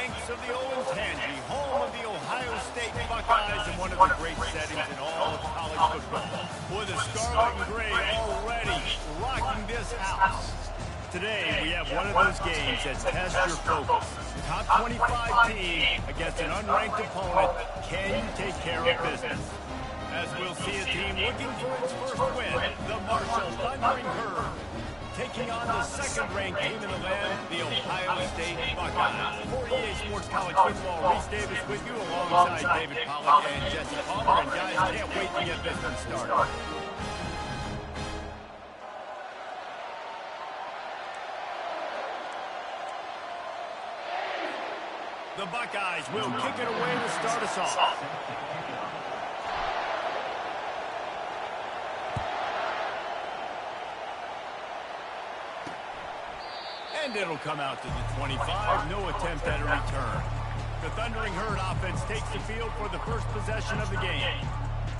banks of the Olentangy, home of the Ohio State Buckeyes and one of the great settings in all of college football. Boy, the scarlet and gray already rocking this house. Today, we have one of those games that test your focus. Top 25 team against an unranked opponent. Can you take care of business? As we'll see a team looking for its first win, the Marshall Thundering Herd, taking on the second-ranked team in the land, the Ohio State Buckeyes. For EA Sports College Football, Reese Davis with you alongside David Pollack and Jesse Palmer. And guys, can't wait to get this one started. The Buckeyes will kick it away to start us off. And it'll come out to the 25. No attempt at a return. The Thundering Herd offense takes the field for the first possession of the game.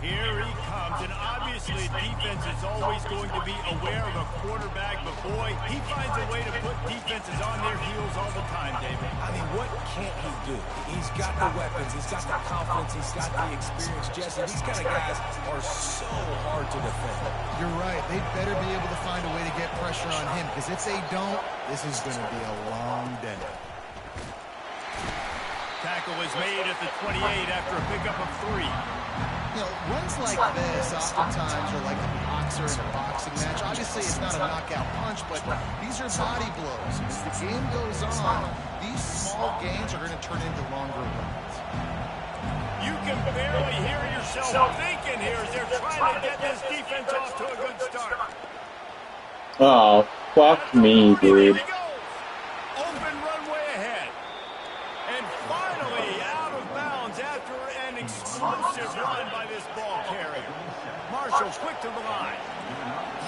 Here he comes, and obviously defense is always going to be aware of a quarterback, but boy, he finds a way to put defenses on their heels all the time, David. I mean, what can't he do? He's got the weapons, he's got the confidence, he's got the experience, Jesse. These kind of guys are so hard to defend. You're right. They better be able to find a way to get pressure on him, because if they don't, this is going to be a long day. Tackle is made at the 28 after a pickup of 3. You know, runs like this oftentimes are like a boxer in a boxing match. Obviously, it's not a knockout punch, but these are body blows. As the game goes on, these small gains are going to turn into longer runs. You can barely hear yourself thinking here as they're trying to get this defense off to a good start. Oh, fuck me, dude. Open runway ahead. And finally out of bounds after an explosive run by this ball carrier. Marshall quick to the line.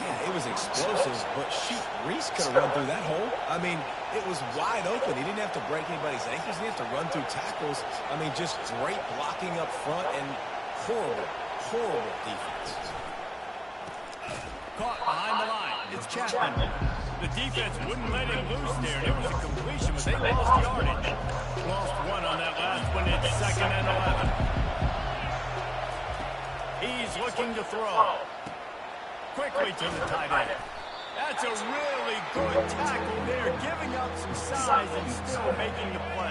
Yeah, it was explosive, but shoot, Reese could have run through that hole. I mean, it was wide open. He didn't have to break anybody's ankles. He didn't have to run through tackles. I mean, just great blocking up front and horrible defense. Caught behind the line. It's Chapman. The defense wouldn't let him loose there. It was a completion, but they lost yardage. Lost one on that last one. It's 2nd and 11. He's looking to throw. Quickly to the tight end. That's a really good tackle there, giving up some size and still making the play.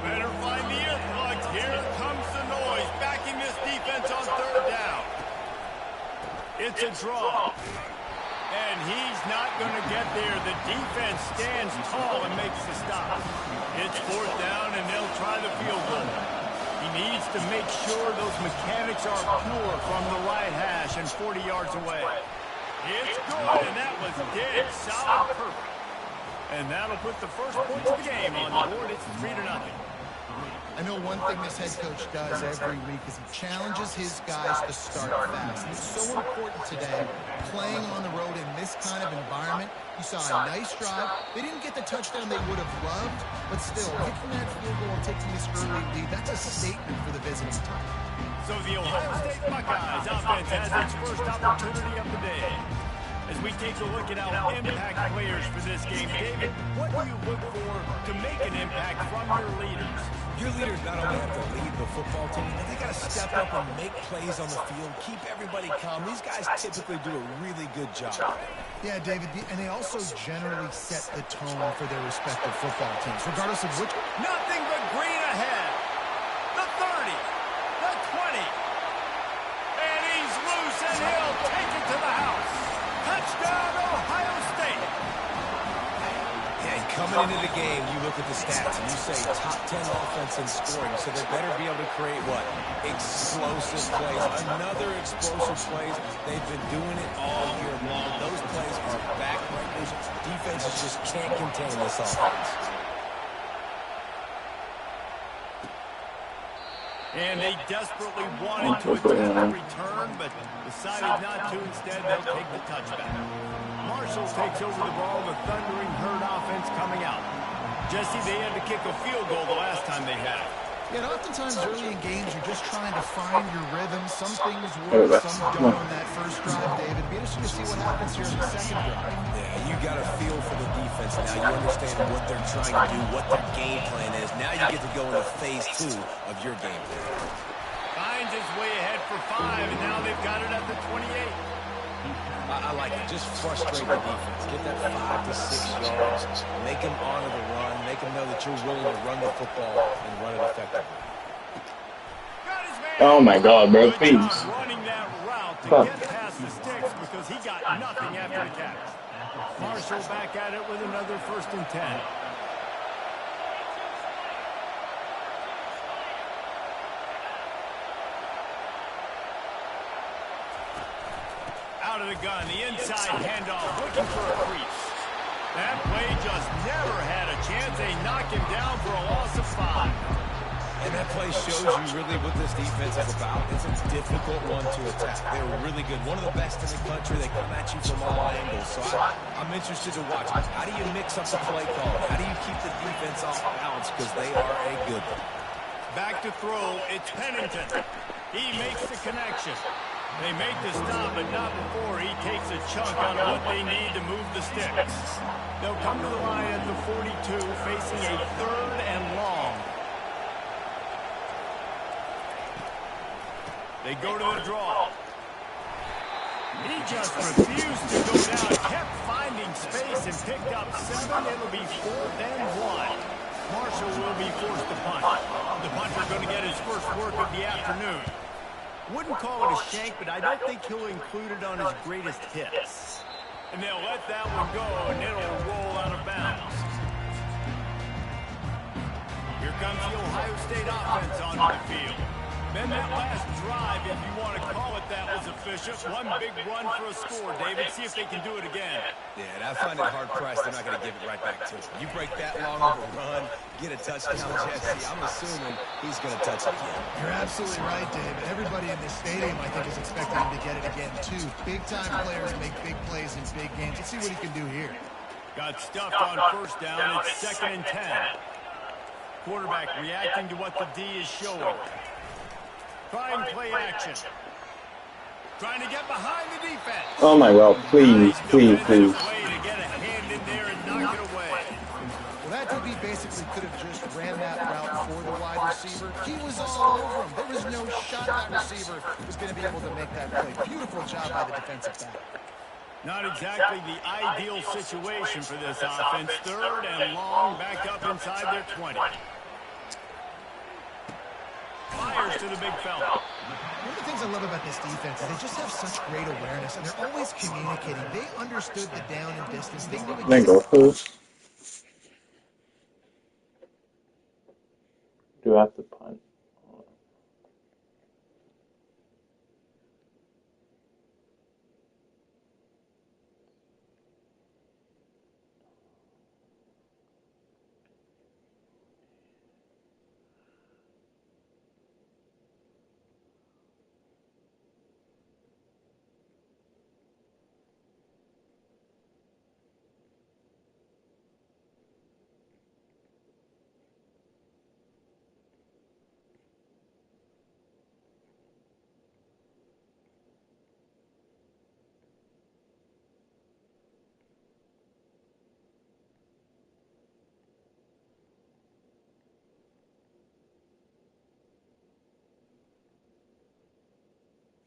Better find the earplugs. Here comes the noise, backing this defense on 3rd down. It's a draw. And he's not going to get there. The defense stands tall and makes the stop. It's 4th down, and they'll try the field goal. He needs to make sure those mechanics are pure from the right hash and 40 yards away. It's good, and that was dead solid perfect. And that'll put the first points of the game on the board. It's 3-0. I know one thing this head coach does every week is he challenges his guys to start fast. And it's so important today, playing on the road in this kind of environment. You saw a nice drive. They didn't get the touchdown they would have loved, but still, kicking that field goal and taking this early lead, that's a statement for the visiting team. So the Ohio State Buckeyes offense has its first opportunity of the day. As we take a look at our impact players for this game, David, what do you look for to make an impact from your leaders? Your leaders not only have to lead the football team, but they got to step up and make plays on the field, keep everybody calm. These guys typically do a really good job. Yeah, David, and they also generally set the tone for their respective football teams, regardless of which. Nothing but green ahead. The 30, the 20. And he's loose, and he'll take it to the house. Touchdown, Ohio State. Yeah, and coming into the game, you look at the stats, and you say top 10 offense in scoring, so they better be able to create what? Explosive plays. Another explosive plays. They've been doing it all year long. Those plays are backbreakers. Defenses just can't contain this offense. And they desperately wanted to attempt a return, but decided not to. Instead, they'll take the touchback. Marshall takes over the ball. The Thundering Herd offense coming out. Jesse, they had to kick a field goal the last time they had. Yeah, and oftentimes early in games, you're just trying to find your rhythm. Some things work, some don't on that first drive, David. Be interesting to see what happens here in the second drive. Yeah, you got a feel for the defense now. You understand what they're trying to do, what their game plan is. go into phase 2 of your game plan. Finds his way ahead for 5, and now they've got it at the 28. I like it. Just frustrate the defense. Get that 5 to 6 yards. Make them honor the run. Make them know that you're willing to run the football and run it effectively. Oh my God, bro, Good please. job running that route to Fuck. get past the sticks because he got nothing after the catch. Marshall back at it with another 1st and 10. Out of the gun, the inside handoff, looking for a crease. That play just never had a chance. They knock him down for a loss of 5. And that play shows you really what this defense is about. It's a difficult one to attack. They're really good. One of the best in the country. They come at you from all angles. So I'm interested to watch. How do you mix up the play call? How do you keep the defense off balance? Because they are a good one. Back to throw, it's Pennington. He makes the connection. They make the stop, but not before he takes a chunk out of what they need to move the sticks. They'll come to the line at the 42, facing a 3rd and long. They go to the draw. He just refused to go down, kept finding space and picked up 7. It'll be 4th and 1. Marshall will be forced to punt. The punter's going to get his first work of the afternoon. Wouldn't call it a shank, but I don't think he'll include it on his greatest hits. And they'll let that one go, and it'll roll out of bounds. Here comes the Ohio State offense onto the field. Then that last drive, if you want to call it that, was efficient. One big run for a score, David. See if they can do it again. Yeah, and I find it hard-pressed. They're not going to give it right back to him. You break that long of a run, get a touchdown, Jesse, I'm assuming he's going to touch it again. You're absolutely right, David. Everybody in this stadium, I think, is expecting him to get it again, too. Big-time players make big plays in big games. Let's see what he can do here. Got stuffed on 1st down. It's 2nd and 10. Quarterback reacting to what the D is showing. Trying play action. Trying to get behind the defense. Oh my God, please, please, please. Way to get a hand in there and knock it away. Well, that DB basically could have just ran that route for the wide receiver. He was all over him. There was no shot that receiver was going to be able to make that play. Beautiful job by the defensive back. Not exactly the ideal situation for this offense. 3rd and long, back up inside their 20. Fires to the big fella. One of the things I love about this defense is they just have such great awareness, and they're always communicating. They understood the down and distance. They knew Then go first. Do I have to punt?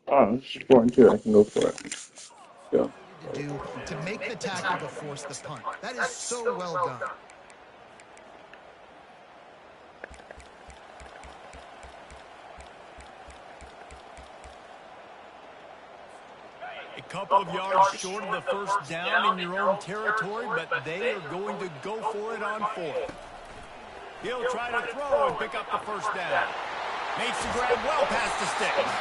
Oh, it's 4-2. I can go for it. Go. to do to make the tackle to force the punt. That is so well done. A couple of yards short of the 1st down in your own territory, but they are going to go for it on 4th. He'll try to throw and pick up the 1st down. Makes the grab well past the sticks.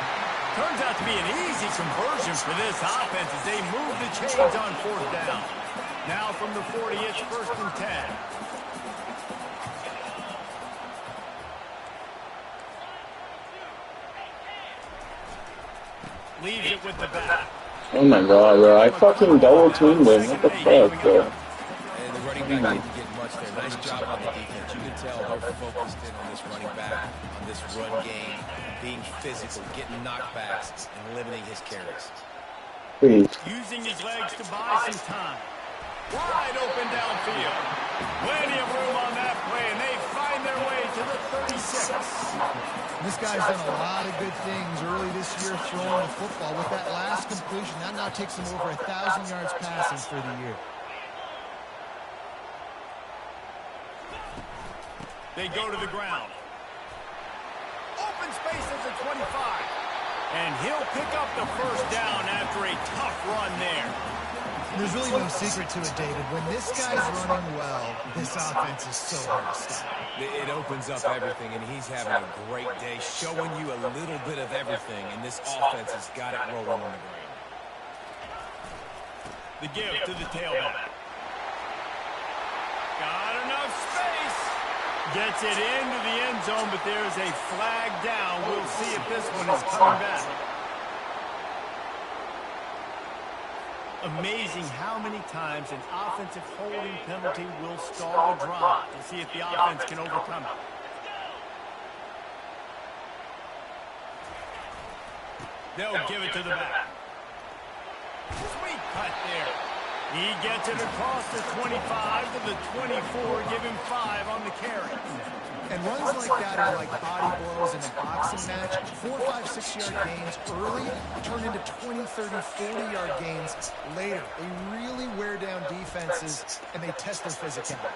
Turns out to be an easy conversion for this offense as they move the chains on 4th down. Now from the 40, it's 1st and 10. Leaves it with the back. Oh my God, bro. I fucking double teamed him. What the fuck, bro? And the running back didn't get much there. Nice job on the defense. You can tell they're focused in on this running back, on this run game, being physical, getting knockbacks, and limiting his carries. Please. Using his legs to buy some time. Wide open downfield. Plenty of room on that play, and they find their way to the This guy's done a lot of good things early this year throwing the football. With that last completion, that now takes him over 1,000 yards passing for the year. They go to the ground. Open space at the 25. And he'll pick up the first down after a tough run there. There's really no secret to it, David. When this guy's running well, this offense is so hard to stop. It opens up everything, and he's having a great day, showing you a little bit of everything, and this offense has got it rolling on the ground. The give to the tailback. Got enough space. Gets it into the end zone, but there's a flag down. We'll see if this one is coming back. Amazing how many times an offensive holding penalty will stall a drive. We'll see if the offense can overcome it. They'll give it to the back. Sweet cut there. He gets it across the 25 to the 24. Give him 5 on the carry. And runs like that are like body blows in a boxing match. 4, 5, 6-yard gains early turn into 20, 30, 40-yard gains later. They really wear down defenses, and they test their physicality.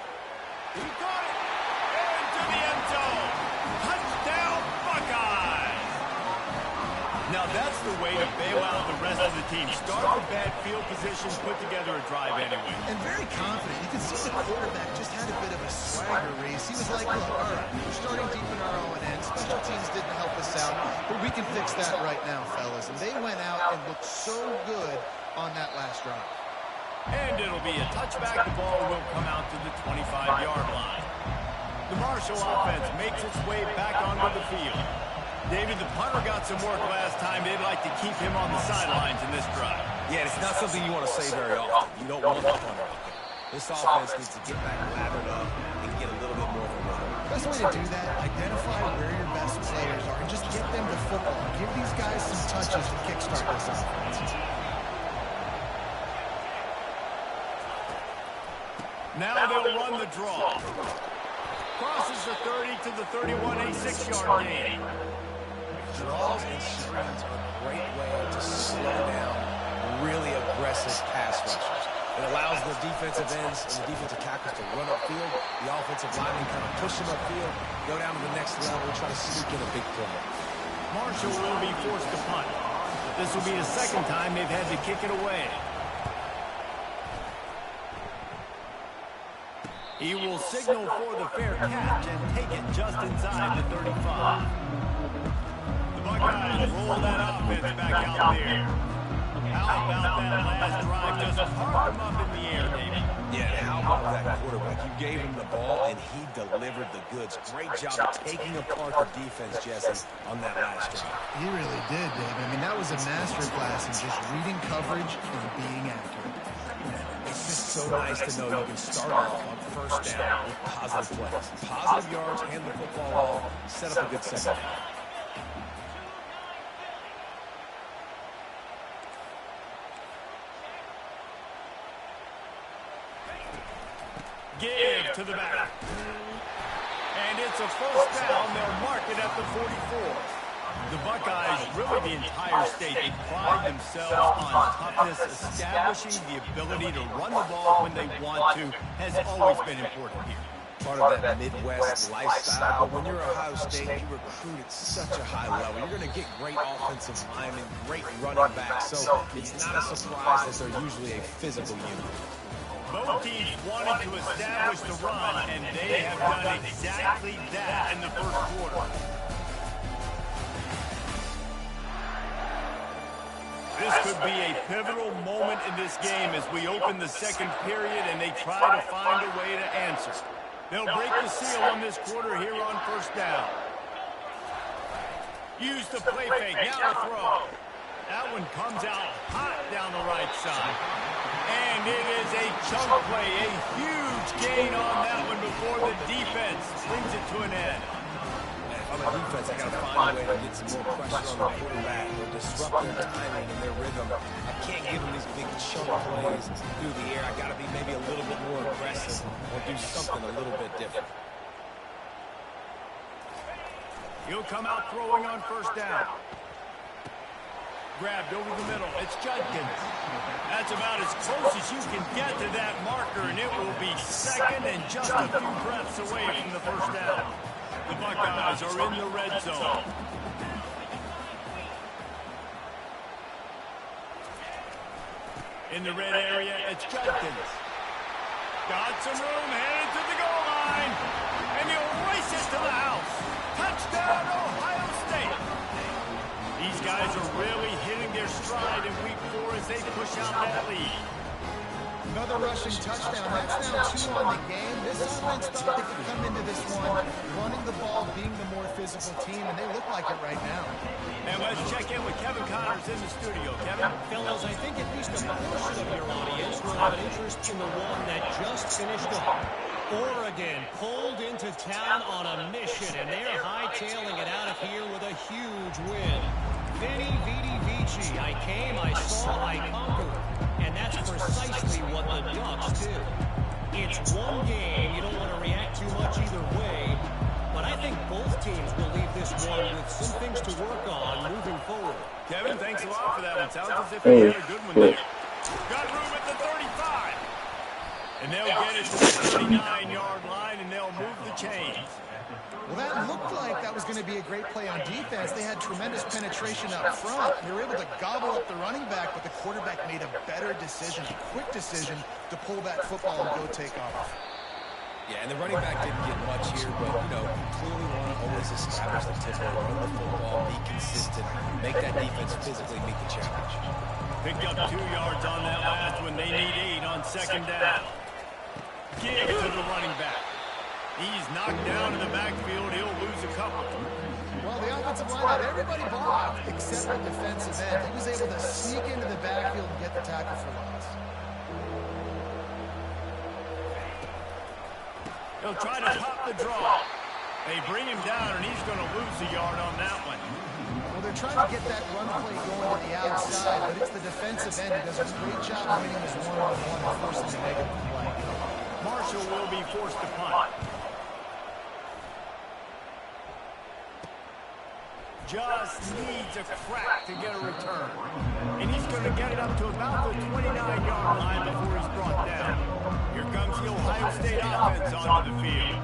He got it! Into the end zone! Touchdown, Buckeyes! Now that's the way to bail out the rest of the team. Start with bad field position, put together a drive anyway. And very confident. You can see the quarterback just had a bit of a swagger race. He was like, look, all right, we're starting deep in our own end. Special teams didn't help us out, but we can fix that right now, fellas. And they went out and looked so good on that last drive. And it'll be a touchback. The ball will come out to the 25-yard line. The Marshall offense makes its way back onto the field. David, the punter got some work last time. They'd like to keep him on the sidelines in this drive. Yeah, it's not something you want to say very often. You don't want the punter out there. This offense needs to get back lathered up and get a little bit more of a run. Best way to do that, identify where your best players are and just get them the football. Give these guys some touches to kickstart this offense. Now they'll run the draw. Crosses the 30 to the 31, a 6-yard gain. Draws and screens are a great way to slow down really aggressive pass rushers. It allows the defensive ends and the defensive tackles to run upfield. The offensive linemen kind of push them upfield, go down to the next level, and try to sneak in a big play. Marshall will be forced to punt. This will be the second time they've had to kick it away. He will signal for the fair catch and take it just inside the 35. The Buckeyes roll that offense back out there. How about that last drive? Just park him up in the air, David. Yeah, and how about that quarterback? You gave him the ball, and he delivered the goods. Great job of taking apart the defense, Jesse, on that last drive. He really did, David. I mean, that was a masterclass in just reading coverage and being accurate. It's just so nice to know you can start off on first down with positive plays. Positive yards, hand the football off, set up a good second half. Give to the back. And it's a first down. They'll mark it at the 44. The Buckeyes, really the entire state, they pride themselves on toughness. Establishing the ability to run the ball when they want to has always been important here. Part of that Midwest lifestyle, but when you're Ohio State, you recruit at such a high level. You're going to get great offensive linemen, great running backs, so it's not a surprise that they're usually a physical unit. Both teams wanted to establish the run, and they have done exactly that in the first quarter. This could be a pivotal moment in this game as we open the second period and they try to find a way to answer. They'll break the seal on this quarter here on first down. Use the play fake, now the throw. That one comes out hot down the right side. And it is a chunk play, a huge gain on that one before the defense brings it to an end. On the defense, I got to find a way to get some more pressure on the quarterback or disrupt their timing and their rhythm. I can't give them these big chunk plays through the air. I got to be maybe a little bit more aggressive or do something a little bit different. He'll come out throwing on first down. Grabbed over the middle. It's Judkins. That's about as close as you can get to that marker, and it will be second and just a few breaths away from the first down. The Buckeyes are in the red zone. In the red area, it's Judkins. Got some room, headed to the goal line. And he'll race it to the house. Touchdown, Ohio State. These guys are really hitting their stride in week 4 as they push out that lead. Another rushing touchdown. That's now 2 on the game. This offense thought they could come into this one running the ball, being the more physical team, and they look like it right now. And let's check in with Kevin Connors in the studio. Kevin? Fellas, I think at least a portion of your audience will have an interest in the one that just finished up. Oregon pulled into town on a mission, and they're hightailing it out of here with a huge win. Vinny Vidi Vici. I came, I saw, I conquered. And that's precisely what the Ducks did. It's one game. You don't want to react too much either way. But I think both teams will leave this one with some things to work on moving forward. Kevin, thanks a lot for that one. Sounds as if he had a good one there. Got room at the 35. And they'll get it to the 39-yard line, and they'll move the chains. Well, that looked like that was going to be a great play on defense. They had tremendous penetration up front. They were able to gobble up the running back, but the quarterback made a better decision, a quick decision to pull that football and go take off. Yeah, and the running back didn't get much here, but, you know, you clearly want to always establish the tempo, run the football, be consistent, make that defense physically meet the challenge. Picked up 2 yards on that last one. They need 8 on second down. Give to the running back. He's knocked down in the backfield. He'll lose a couple. Well, the offensive line had everybody blocked except the defensive end. He was able to sneak into the backfield and get the tackle for loss. He'll try to pop the draw. They bring him down, and he's going to lose a yard on that one. Well, they're trying to get that run play going to the outside, but it's the defensive end who does a great job winning his one-on-one and forcing the negative play. Marshall will be forced to punt. Just needs a crack to get a return. And he's going to get it up to about the 29-yard line before he's brought down. Here comes the Ohio State offense onto the field.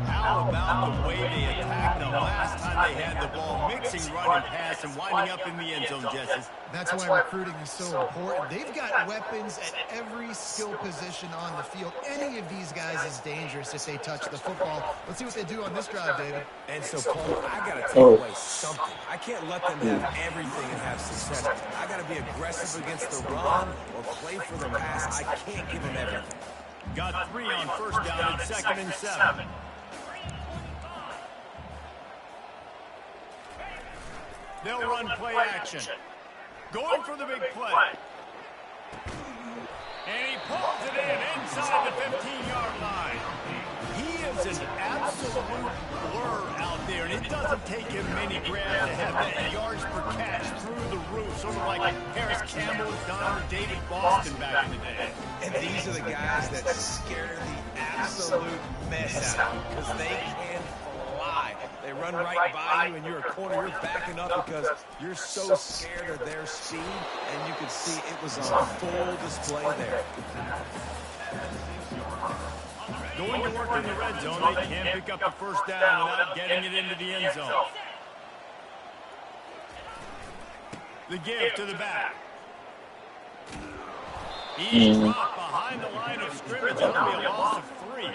How about the way they attacked the last time they had the ball, mixing run and pass and winding up in the end zone, Jesse? That's why recruiting is so important. They've got weapons at every skill position on the field. Any of these guys is dangerous if they touch the football. Let's see what they do on this drive, David. And so, Paul, I got to take away something. I can't let them have everything and have success. I got to be aggressive against the run or play for the pass. I can't give them everything. Got 3 on first down and 2nd and 7. They'll run play action. Going for the big play. And he pulls it in inside the 15-yard line. He is an absolute blur out there, and it doesn't take him many grabs to have that yards per catch through the roof, sort of like Harris Campbell has done or David Boston back in the day. And these are the guys that scare the absolute mess out of you because they can fly. They run right by you, and you're a corner. You're backing up because you're so scared of their speed, and you can see it was on full display there. Going to work in the red zone, they can't pick up the first down without getting it into the end zone. The give to the back. He's dropped behind the line of scrimmage. It'll be a loss of 3.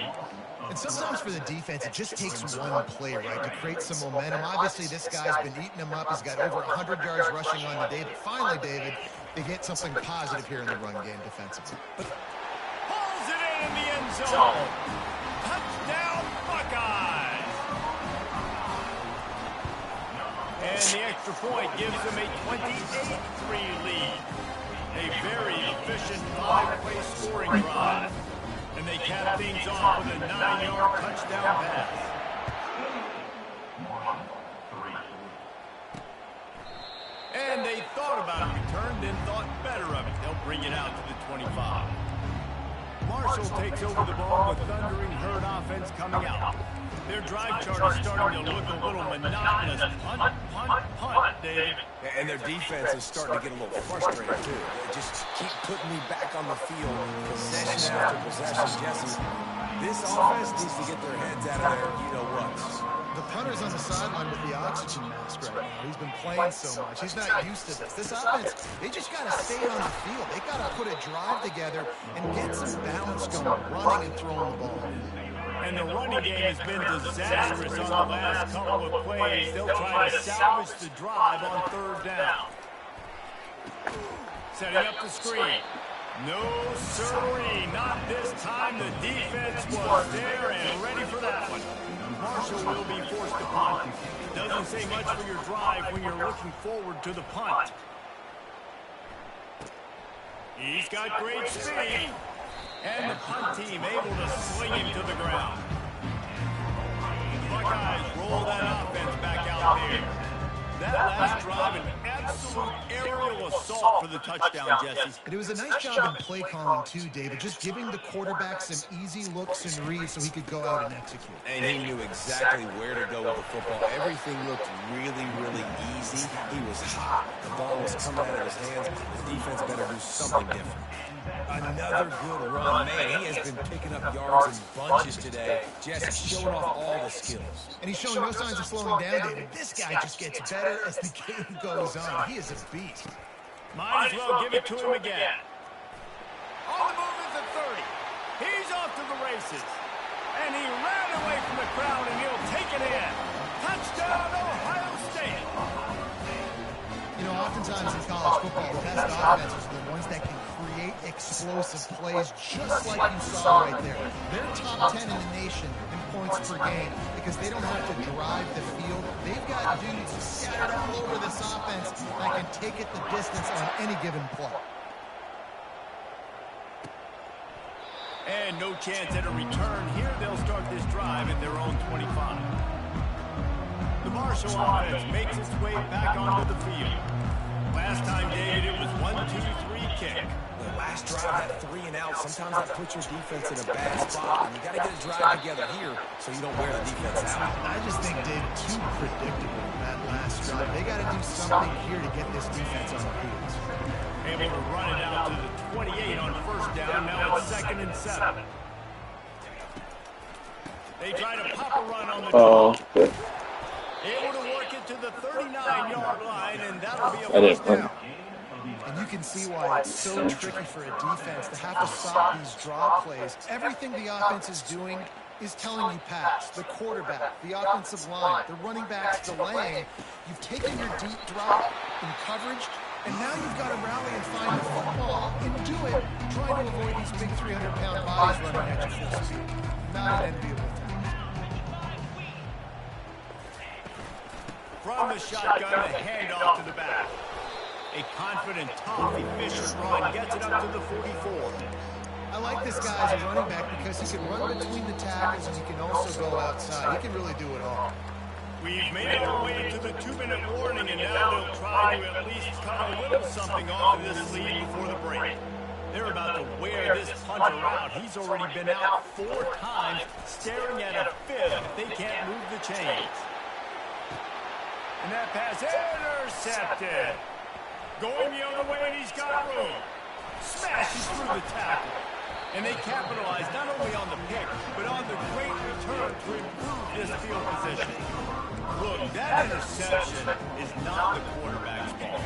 And sometimes for the defense, it just takes one play, right, to create some momentum. Obviously, this guy's been eating them up. He's got over 100 yards rushing on the day. But finally, David, they get something positive here in the run game defensively. Pulls it in the end zone. Touchdown, Buckeyes. And the extra point gives them a 28-3 lead. A very efficient 5-play scoring drive. And they cap things off with a 9-yard touchdown pass. And they thought about a return, then thought better of it. They'll bring it out to the 25. Marshall takes over the ball with thundering herd offense coming out. Their drive chart is starting to look a little monotonous. Punt, punt, punt, David. And their defense is starting to get a little frustrated, too. They just keep putting me back on the field, possession after possession. Jesse, this offense needs to get their heads out of their you-know-whats. The punter's on the sideline with the oxygen mask right now. He's been playing so much. He's not used to this. This offense, they just got to stay on the field. They got to put a drive together and get some balance going, running and throwing the ball. And the running game has been disastrous on the last couple of plays. They'll try to salvage the drive on 3rd down. Setting up the screen. No, sirree, not this time. The defense was there and ready for that one. Marshall will be forced to punt. Doesn't say much for your drive when you're looking forward to the punt. He's got great speed. And the punt team able to sling him to the ground. The Buckeyes roll that offense back out there. That last drive, an absolute aerial assault for the touchdown, Jesse. And it was a nice job in play calling, too, David, just giving the quarterback some easy looks and reads so he could go out and execute. And he knew exactly where to go with the football. Everything looked really, really easy. He was hot. The ball was coming out of his hands. The defense better do something different. Another good run. Man, he has been picking up yards in bunches today. Just showing off all the skills. And he's showing no signs of slowing down, David. This guy just gets better as the game goes on. He is a beast. Might as well give it to him again. On the move at the 30. He's off to the races. And he ran away from the crowd, and he'll take it in. Touchdown, Ohio State. You know, oftentimes in college football, the best offenses are the ones that can create explosive plays just like you saw right there. They're top 10 in the nation in points per game because they don't have to drive the field. They've got dudes scattered all over this offense that can take it the distance on any given play. And no chance at a return here. They'll start this drive at their own 25. The Marshall offense makes its way back onto the field. Last time, David, it was 1-2-3 kick. The last drive, that 3 and out, sometimes that puts your defense in a bad spot. And you got to get a drive together here so you don't wear the defense out. I just think, Dave, too predictable that last drive. They got to do something here to get this defense on their heels. Able to run it out to the 28 on 1st down. Now it's 2nd and 7. They try to pop a run on the good. Able to work it to the 39-yard line, and that'll be a 1st down. And you can see why it's so tricky for a defense to have to stop these draw plays. Everything the offense is doing is telling you pass. The quarterback, the offensive line, the running backs delaying. You've taken your deep drop in coverage, and now you've got to rally and find the football and do it, trying to avoid these big 300-pound bodies running at you full speed. Not an enviable thing. From the shotgun, the handoff to the back. A confident, tough, efficient run gets it up to the 44. I like this guy as a running back because he can run between the tackles and he can also go outside. He can really do it all. We've made our way to the 2-minute warning, and now they'll try to at least cut a little something off of this lead before the break. They're about to wear this punter out. He's already been out 4 times, staring at a 5th if they can't move the chains. And that pass intercepted. Going the other way, and he's got room. Smashes through the tackle. And they capitalize not only on the pick, but on the great return to improve this field position. Look, that interception is not the quarterback's fault.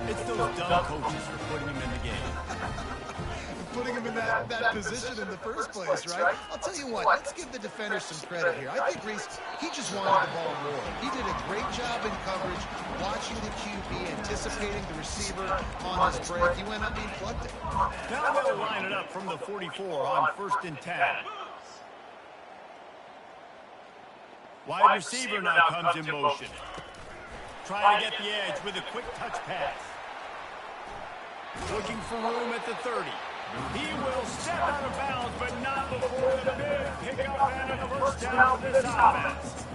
It's those dumb coaches for putting him in the game. Putting him in that position in the first place, right? I'll tell you what, let's give the defender some credit here. I think Reese, he just wanted the ball more. He did a great job in coverage, watching the QB, anticipating the receiver on his break. He went up and plugged it. Now they'll line it up from the 44 on 1st and 10. Wide receiver now comes in motion. Trying to get the edge with a quick touch pass. Looking for room at the 30. He will step out of bounds, but not before the big pickup and a 1st down for this offense.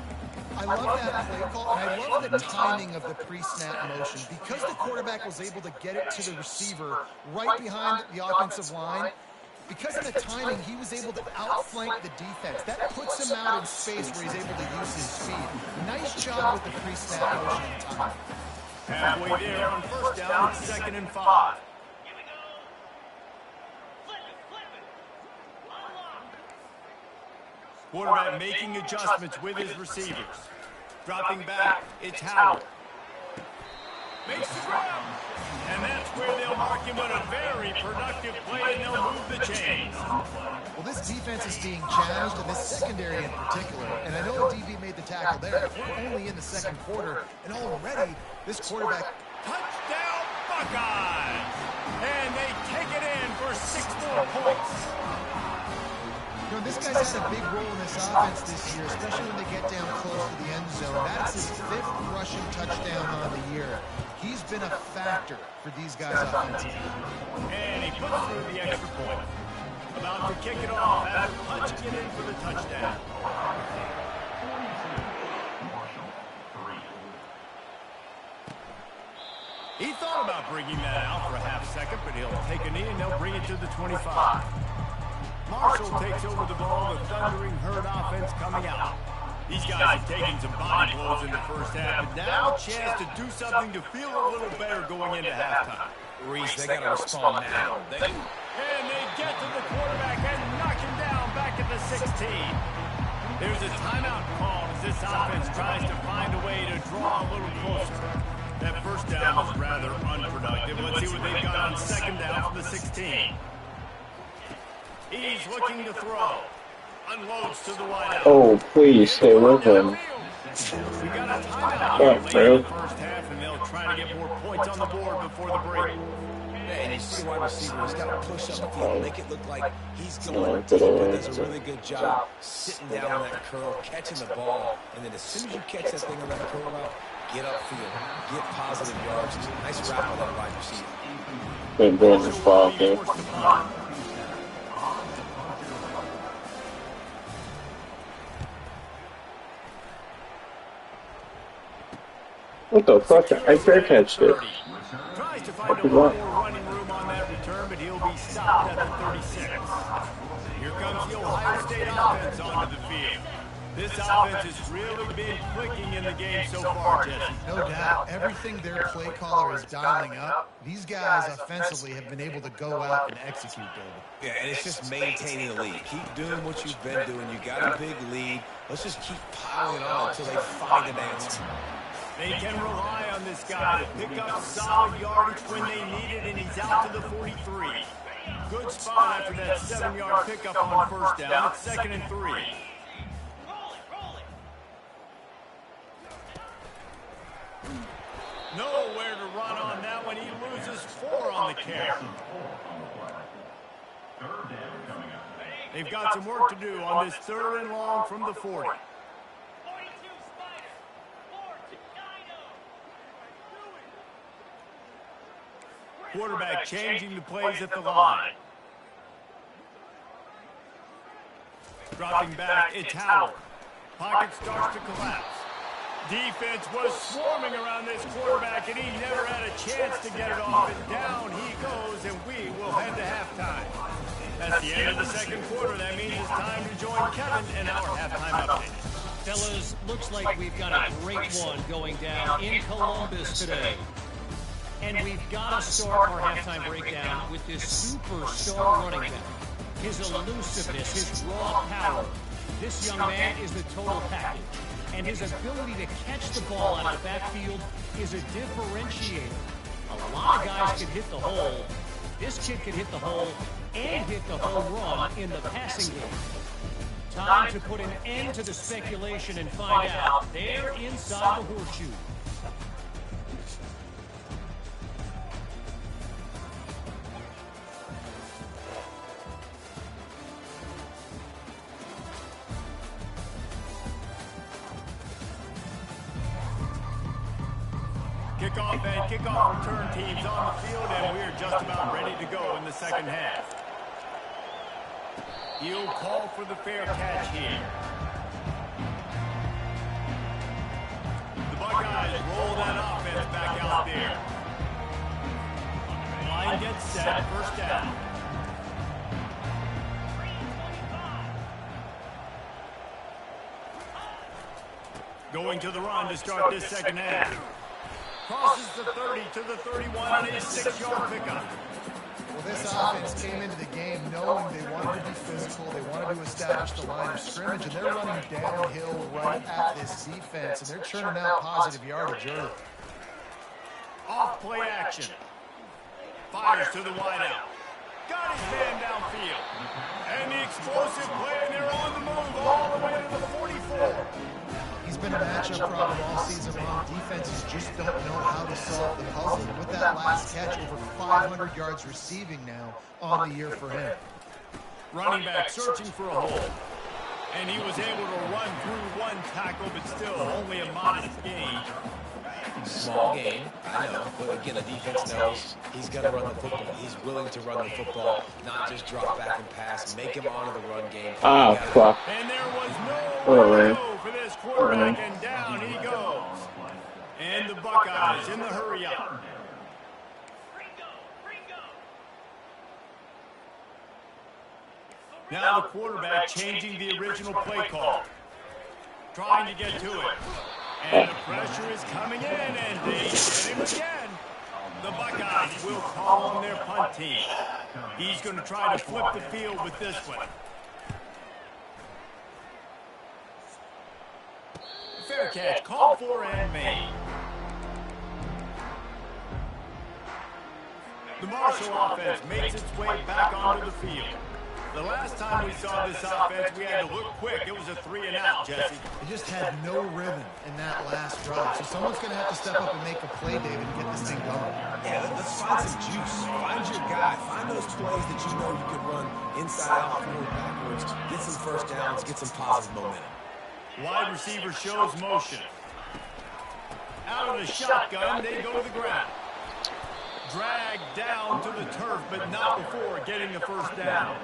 I love that play call, and I love the timing of the pre-snap motion. Because the quarterback was able to get it to the receiver right behind the offensive line, Because of the timing, he was able to outflank the defense. That puts him out in space where he's able to use his speed. Nice job with the pre-snap motion and timing. Halfway there on first down, it's 2nd and 5. Quarterback making adjustments with his receivers. Dropping back, it's Howard. Makes the grab. And that's where they'll mark him with a very productive play, and they'll move the chains. Well, this defense is being challenged, and this secondary in particular. And I know DB made the tackle there. We're only in the second quarter, and already this quarterback... Touchdown, Buckeyes! And they take it in for 6 more points. You know, this guy's had a big role in this offense this year, especially when they get down close to the end zone. That's his 5th rushing touchdown on the year. He's been a factor for these guys offensively. And he puts through the extra point. About to kick it off after punching it in for the touchdown. He thought about bringing that out for a half second, but he'll take a knee and they'll bring it to the 25. Marshall takes over the ball, the thundering herd offense coming out. These guys have taken some body blows in the first half, but now a chance to do something to feel a little better going into halftime. Reese, they got to respond now. And they get to the quarterback and knock him down back at the 16. There's a timeout called as this offense tries to find a way to draw a little closer. That first down was rather unproductive. Let's see what they've got on 2nd down from the 16. He's looking to throw. Unloads to the wideout. Oh, please stay with him. We got a timeout late in the first half, and they'll try to get more points on the board before the break. And you see the wide receiver, he's got to push up the field, make it look like he's going deep, but does a really good job sitting down on that curl, catching the ball, and then as soon as you catch that thing on that curl out, get upfield, get positive yards. Nice wrap on that wide receiver. Been doing this ball game. What the fuck? I fair catched it. Tries to find a little more running room on that return, but he'll be stopped at the 36. Here comes the Ohio State offense onto the field. This offense has really been clicking in the game so far, Jesse. No doubt. Everything their play caller is dialing up, these guys offensively have been able to go out and execute, David. Yeah, and it's just maintaining the lead. Keep doing what you've been doing. You got a big lead. Let's just keep piling on until they find an answer. They can rely on this guy to pick up solid yardage when they need it, and he's out to the 43. Good spot after that 7-yard pickup on first down. It's 2nd and 3. Nowhere to run on that one. He loses 4 on the carry. They've got some work to do on this 3rd and long from the 40. Quarterback changing the plays at the line. Dropping back, it's Howard. Pocket starts to collapse. Defense was swarming around this quarterback, and he never had a chance to get it off. And down he goes, and we will head to halftime. That's the end of the second quarter. That means it's time to join Kevin in our halftime update. Fellas, looks like we've got a great one going down in Columbus today. And we've got to start our halftime breakdown with this superstar running back. His elusiveness, his raw power. This young man is the total package. And his ability to catch the ball out of the backfield is a differentiator. A lot of guys can hit the hole. This kid can hit the hole and hit the home run in the passing game. Time to put an end to the speculation and find out. They're inside the horseshoe. Kickoff and kickoff return teams on the field, and we're just about ready to go in the second half. He'll call for the fair catch here. The Buckeyes roll that offense back out there. Line gets set, first down. Going to the run to start this second half. Crosses the 30 to the 31 on a 6-yard pickup. Well, this offense came into the game knowing they wanted to be physical, they wanted to establish the line of scrimmage, and they're running downhill right at this defense, and they're churning out positive yardage early. Off play action. Fires to the wideout. Got his man downfield. And the explosive play, and they're on the move all the way to the 44. He's been a matchup problem all season long. Defenses just don't know how to solve the puzzle. With that last catch, over 500 yards receiving now on the year for him. Running back searching for a hole. And he was able to run through one tackle, but still only a modest gain. Small game, I know, but again, the defense knows he's going to run the football. He's willing to run the football, not just drop back and pass, make him onto the run game. Ah, fuck. And there was nowhere to go for this quarterback, and down he goes. And the Buckeyes in the hurry-up. Now the quarterback changing the original play call. Trying to get to it. And the pressure is coming in, and they hit him again. The Buckeyes will call on their punt team. He's going to try to flip the field with this one. Fair catch, called for and made. The Marshall offense makes its way back onto the field. The last time we saw this offense, we had to look quick. It was a 3-and-out, Jesse. They just had no rhythm in that last drive. So someone's going to have to step up and make a play, David, and get this thing going. Yeah, let's find some juice. Find your guy. Find those plays that you know you can run inside out, forward, backwards. Get some first downs. Get some positive momentum. Wide receiver shows motion. Out of the shotgun, they go to the ground. Dragged down to the turf, but not before getting the first down.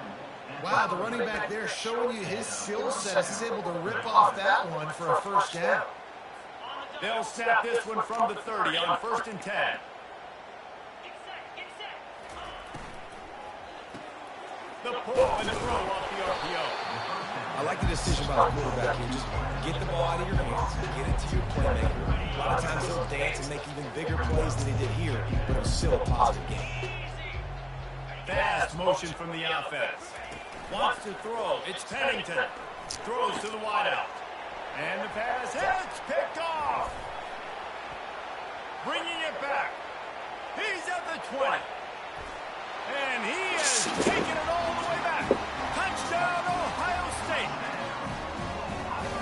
Wow, the running back there showing you his skill set as he's able to rip off that one for a first down. They'll snap this one from the 30 on 1st and 10. The pull and the throw off the RPO. I like the decision by the quarterback here. Just get the ball out of your hands, get it to your playmaker. A lot of times he'll dance and make even bigger plays than he did here, but it was still a positive game. Fast motion from the offense. Wants to throw. It's Pennington. Throws to the wideout. And the pass hits. Picked off. Bringing it back. He's at the 20. And he has taken it all the way back. Touchdown, Ohio State.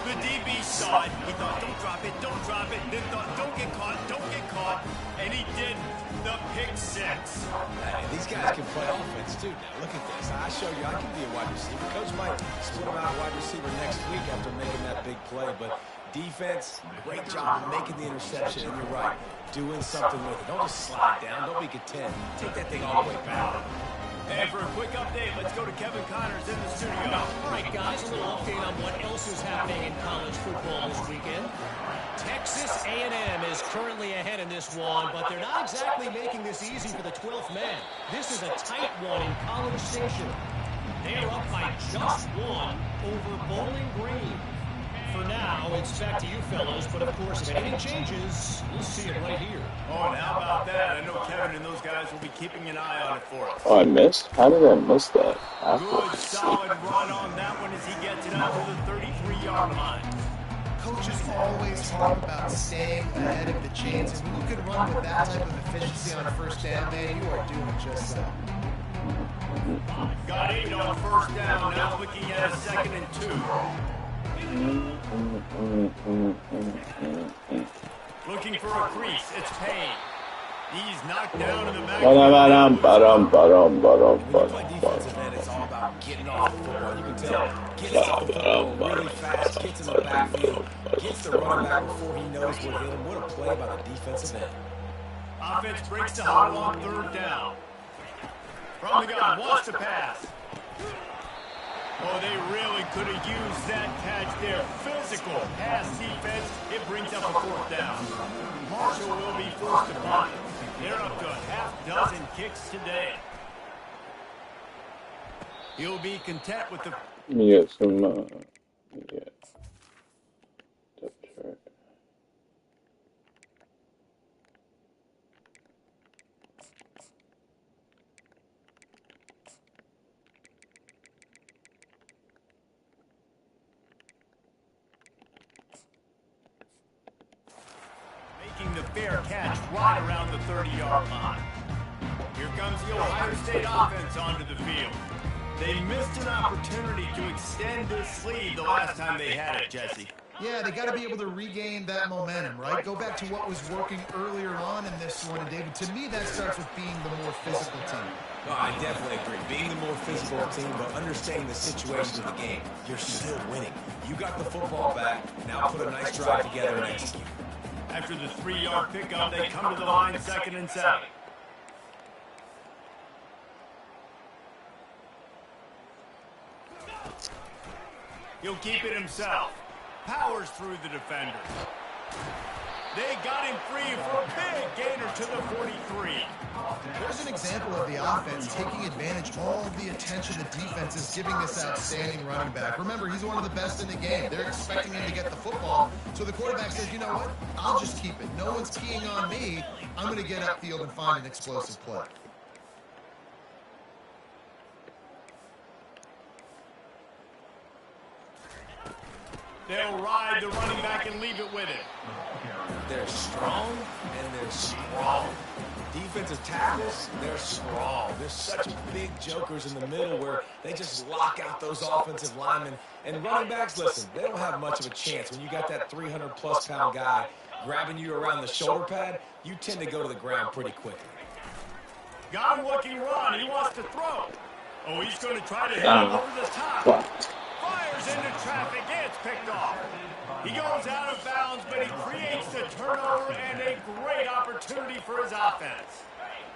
The DB saw it. He thought, don't drop it, don't drop it. Then thought, don't get caught, don't get caught. And he did. The pick six. Hey, these guys can play offense too now. Look at this. I show you I can be a wide receiver. Coach might split him out wide receiver next week after making that big play. But defense, great job of making the interception. And you're right, doing something with it. Don't just slide down. Don't make it 10. Take that thing all the way back. And for a quick update, let's go to Kevin Connors in the studio. All right, guys, a little update on what else is happening in college football this weekend. Texas A&M is currently ahead in this one, but they're not exactly making this easy for the 12th man. This is a tight one in College Station. They are up by just one over Bowling Green. For now, it's back to you fellows, but of course, if anything changes, we'll see it right here. Oh, and how about that? I know Kevin and those guys will be keeping an eye on it for us. Oh, I missed? How did I miss that? Good, solid run on that one as he gets it out to the 33-yard line. Coaches always talk about staying ahead of the chains, and when you can run with that type of efficiency on a first down, man, you are doing just that. Got 8 on first down, now looking at a 2nd and 2. Looking for a crease, it's Payne. He's knocked down in the back. When you play defensive end, it's all about getting off the football. You can tell, gets off the football really fast, gets in the backfield, gets the running back before he knows what hit him. What a play by the defensive end. Offense breaks the huddle on 3rd down. From the gun, wants to pass. Oh, they really could have used that catch there. Physical pass defense. It brings up a 4th down. Marshall will be forced to punt. They're up to a half-dozen kicks today. He'll be content with the... Let me get some, yeah. Depth chart. making the fair catch right around the 30-yard line. Here comes the Ohio State offense onto the field. They missed an opportunity to extend this lead the last time they had it, Jesse. Yeah, they got to be able to regain that momentum, right? Go back to what was working earlier on in this one. And, David, to me, that starts with being the more physical team. No, I definitely agree. Being the more physical team, but understanding the situations of the game. You're still winning. You got the football back. Now put a nice drive together and execute. After the 3-yard pickup, they come to the line 2nd and 7. He'll keep it himself. Powers through the defender. They got him free for a big gainer to the 43. There's an example of the offense taking advantage of all of the attention the defense is giving this outstanding running back. Remember, he's one of the best in the game. They're expecting him to get the football. So the quarterback says, you know what? I'll just keep it. No one's keying on me. I'm going to get upfield and find an explosive play. They'll ride the running back and leave it with it. They're strong and they're sprawl. Defensive tackles, they're sprawl. There's such big jokers in the middle where they just lock out those offensive linemen. And running backs, listen, they don't have much of a chance. When you got that 300-plus pound guy grabbing you around the shoulder pad, you tend to go to the ground pretty quickly. Got him looking run. He wants to throw. Oh, he's going to try to hit him over the top. Fires into traffic. It's picked off. He goes out of bounds, but he creates the turnover and a great opportunity for his offense.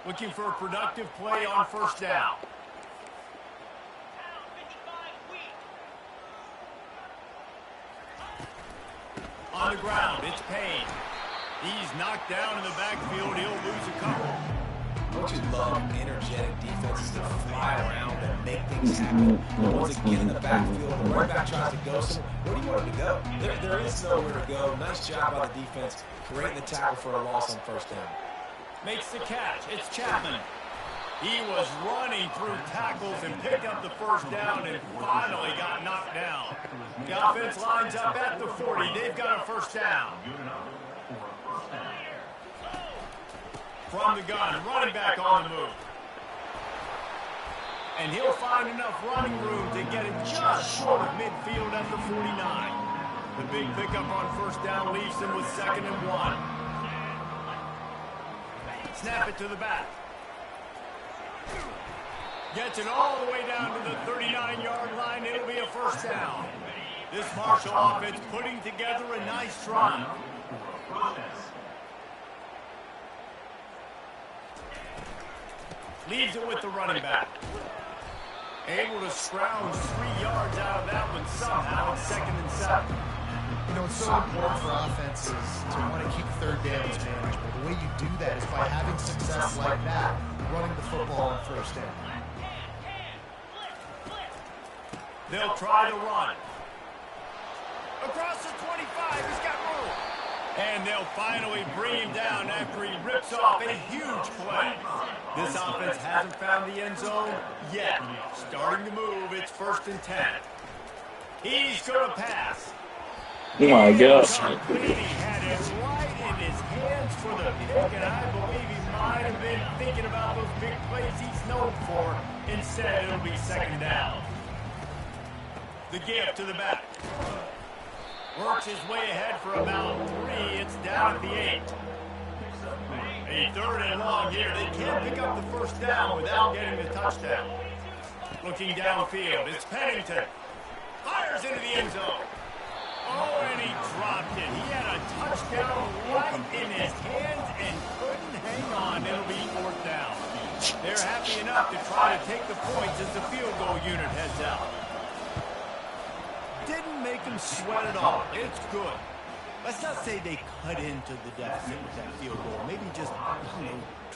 Looking for a productive play on 1st down. On the ground, it's Payne. He's knocked down in the backfield. He'll lose a couple. Coaches love energetic defenses to fly around and make things happen. But once again in the backfield, the running back tries to go somewhere. Where do you want him to go? There is nowhere to go. Nice job by the defense, creating the tackle for a loss on 1st down. Makes the catch. It's Chapman. He was running through tackles and picked up the 1st down and finally got knocked down. The offense lines up at the 40. They've got a 1st down. From the gun, running back on the move. And he'll find enough running room to get it just short of midfield at the 49. The big pickup on 1st down leaves him with 2nd and 1. Snap it to the back. Gets it all the way down to the 39-yard line. It'll be a 1st down. This Marshall offense putting together a nice drive. Leaves it with the running back. Able to scrounge 3 yards out of that one somehow. It's 2nd and 7. You know, it's so important for offenses to want to keep 3rd downs manageable. The way you do that is by having success like that, running the football on 1st down. They'll try to run. Across the 25, he's got room. And they'll finally bring him down after he rips off a huge play. This offense hasn't found the end zone yet. Starting to move, it's 1st and 10. He's going to pass. Oh my God. He had it right in his hands for the pick, and I believe he might have been thinking about those big plays he's known for. Instead, it'll be 2nd down. The gift to the back. Works his way ahead for about 3. It's down at the 8. A 3rd and long here. They can't pick up the 1st down without getting the touchdown. Looking downfield, it's Pennington. Fires into the end zone. Oh, and he dropped it. He had a touchdown right in his hands and couldn't hang on. It'll be 4th down. They're happy enough to try to take the points as the field goal unit heads out. Didn't make them sweat at all. It's good. Let's not say they cut into the deficit with that field goal. Maybe just,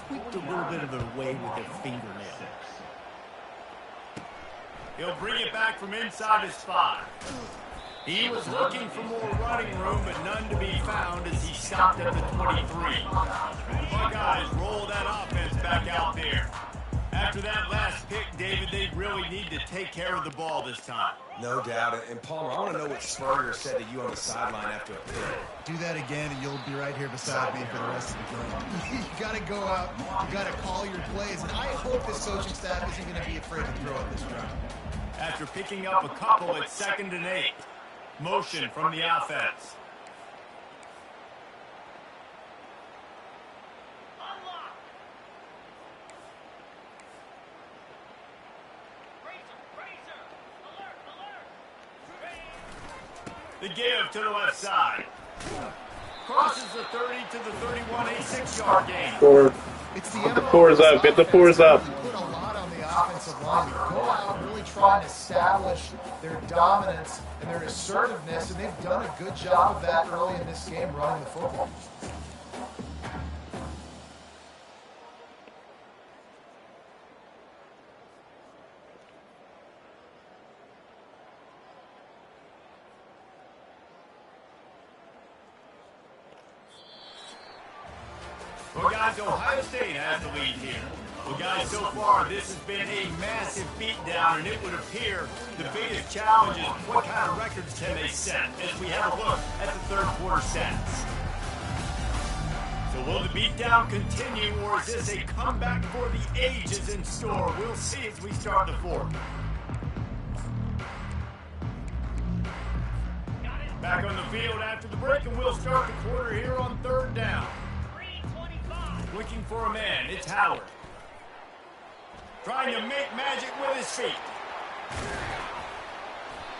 tweaked a little bit of it away with their fingernail. He'll bring it back from inside his 5. He was looking for more running room, but none to be found as he stopped at the 23. Buckeyes roll that offense back out there. After that last pick, Dave. David, they really need to take care of the ball this time. No doubt. And Palmer, I want to know what Spurrier said to you on the sideline after a pick. Do that again, and you'll be right here beside me for the rest of the game. You got to go out. You got to call your plays. And I hope this coaching staff isn't going to be afraid to throw it this drive. After picking up a couple at 2nd and 8. Motion from the offense. The give to the left side. Crosses the 30 to the 31, a 6-yard gain. It's Get the fours up. Get the fours up. Put a lot on the offensive line. Go out really trying to establish their dominance and their assertiveness, and they've done a good job of that early in this game running the football. Well, guys, Ohio State has the lead here. Well, guys, so far, this has been a massive beatdown, and it would appear the biggest challenge is what kind of records can they set as we have a look at the third quarter stats. So will the beatdown continue, or is this a comeback for the ages in store? We'll see as we start the fourth. Back on the field after the break, and we'll start the quarter here on 3rd down. Looking for a man, it's Howard. Trying to make magic with his feet.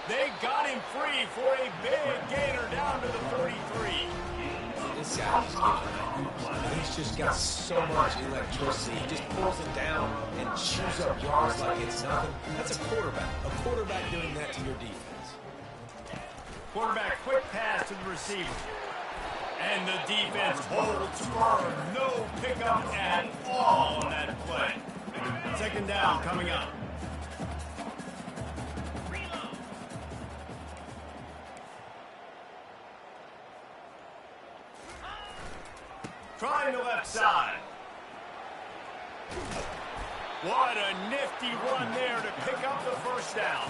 They got him free for a big gainer down to the 33. This guy, he's just got so much electricity. He just pulls it down and chews up yards like it's nothing. That's a quarterback. A quarterback doing that to your defense. Quarterback, quick pass to the receiver. And the defense holds firm. No pickup at all on that play. 2nd down coming up. Trying the left side. What a nifty run there to pick up the 1st down.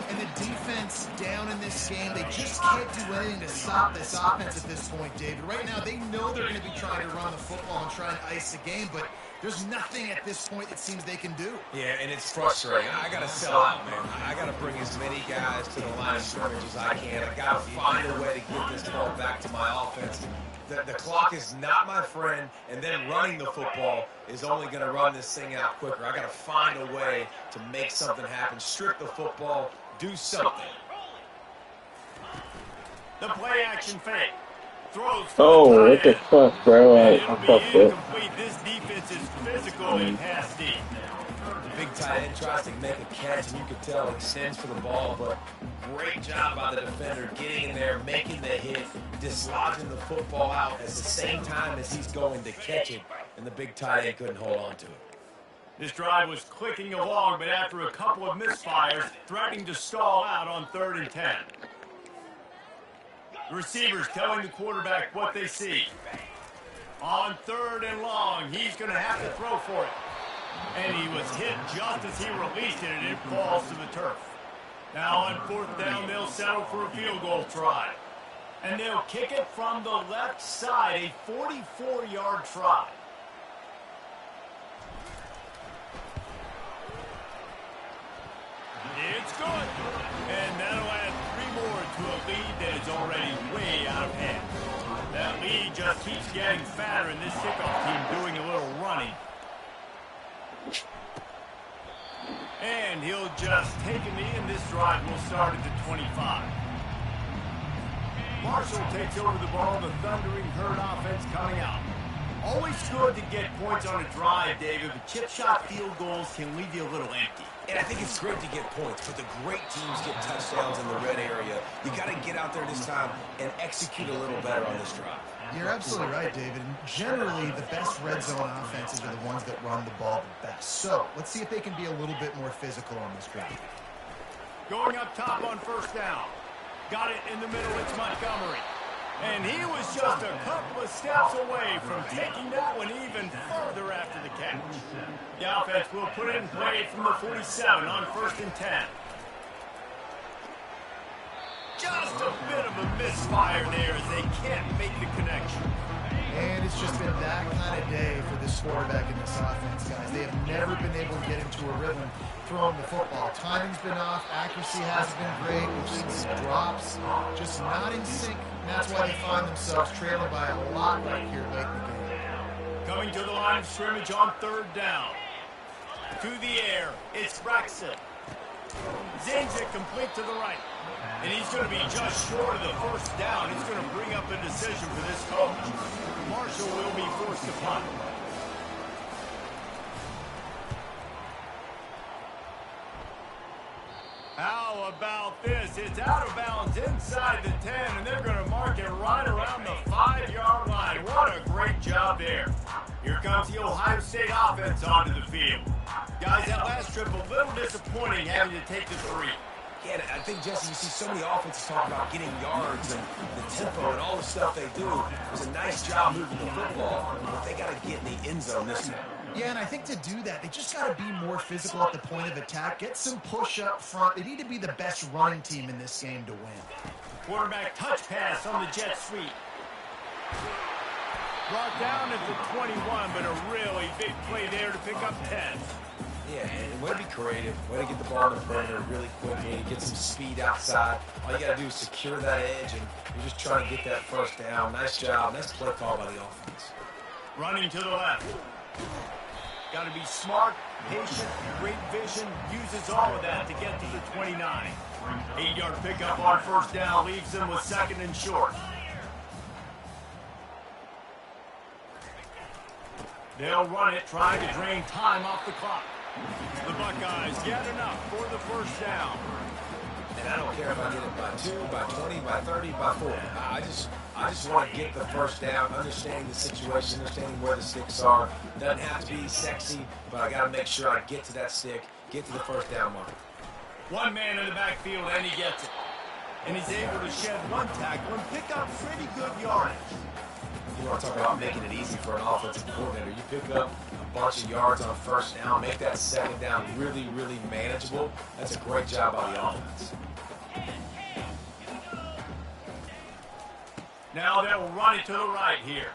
And the defense down in this game, they just can't do anything to stop this offense at this point, David. Right now, they know they're going to be trying to run the football and try and ice the game, but there's nothing at this point it seems they can do. Yeah, and it's frustrating. I got to sell out, man. I got to bring as many guys to the line of scrimmage as I can. I got to find a way to get this ball back to my offense. The clock is not my friend, and then running the football is only going to run this thing out quicker. I got to find a way to make something happen, strip the football, do something. The play action fake. Throws. Oh, what the fuck, bro? I fucked it. This defense is physical and pass deep. The big tight end tries to make a catch, and you can tell he sends for the ball, but great job by the defender getting in there, making the hit, dislodging the football out at the same time as he's going to catch it, and the big tight end couldn't hold on to it. This drive was clicking along, but after a couple of misfires, threatening to stall out on 3rd and 10. The receivers telling the quarterback what they see. On 3rd and long, he's going to have to throw for it. And he was hit just as he released it, and it falls to the turf. Now on 4th down, they'll settle for a field goal try. And they'll kick it from the left side, a 44-yard try. It's good. And that'll add 3 more to a lead that is already way out of hand. That lead just keeps getting fatter, and this kickoff team doing a little running. And he'll just take a knee, and this drive will start at the 25. Marshall takes over the ball, the Thundering Herd offense coming out. Always good to get points on a drive, David, but chip shot field goals can leave you a little empty. And I think it's great to get points, but the great teams get touchdowns in the red area. You got to get out there this time and execute a little better on this drive. You're absolutely right, David. And generally, the best red zone offenses are the ones that run the ball the best. So let's see if they can be a little bit more physical on this drive. Going up top on 1st down. Got it in the middle, it's Montgomery. And he was just a couple of steps away from taking that one even further after the catch. The offense will put it in play from the 47 on 1st and 10. Just a bit of a misfire there as they can't make the connection. And it's just been that kind of day for this quarterback in this offense, guys. They have never been able to get into a rhythm throwing the football. Timing's been off. Accuracy hasn't been great. We've seen some drops. Just not in sync. And that's why they find themselves trailing by a lot right here late in the game. Coming to the line of scrimmage on 3rd down. To the air, it's Braxton. Zings it complete to the right. And he's going to be just short of the 1st down. It's going to bring up a decision for this coach. Marshall will be forced to punt. How about this? It's out of bounds inside the 10, and they're going to mark it right around the 5-yard line. What a great job there. Here comes the Ohio State offense onto the field. Guys, that last trip a little disappointing having to take the 3. Yeah, I think, Jesse, you see so many offenses talk about getting yards and the tempo and all the stuff they do. It was a nice job moving the football, but they got to get in the end zone this time. Yeah, and I think to do that, they just got to be more physical at the point of attack. Get some push up front. They need to be the best running team in this game to win. Quarterback touch pass on the jet sweep. Brought down at the 21, but a really big play there to pick up 10. Yeah, and way to be creative, way to get the ball in the perimeter really quickly, get some speed outside. All you got to do is secure that edge, and you're just trying to get that 1st down. Nice job. Nice play call by the offense. Running to the left. Got to be smart, patient, great vision, uses all of that to get to the 29. 8-yard pickup on 1st down leaves them with 2nd and short. They'll run it, trying to drain time off the clock. The Buckeyes get enough for the 1st down. And I don't care if I get it by 2, by 20, by 30, by 40. I just want to get the 1st down, understanding the situation, understanding where the sticks are. Doesn't have to be sexy, but I got to make sure I get to that stick, get to the 1st down mark. One man in the backfield, and he gets it. And he's able to shed 1 tackle and pick up pretty good yardage. You want to talk about making it easy for an offensive coordinator. You pick up a bunch of yards on 1st down, make that 2nd down really, really manageable. That's a great job by the offense. Now they'll run it to the right here.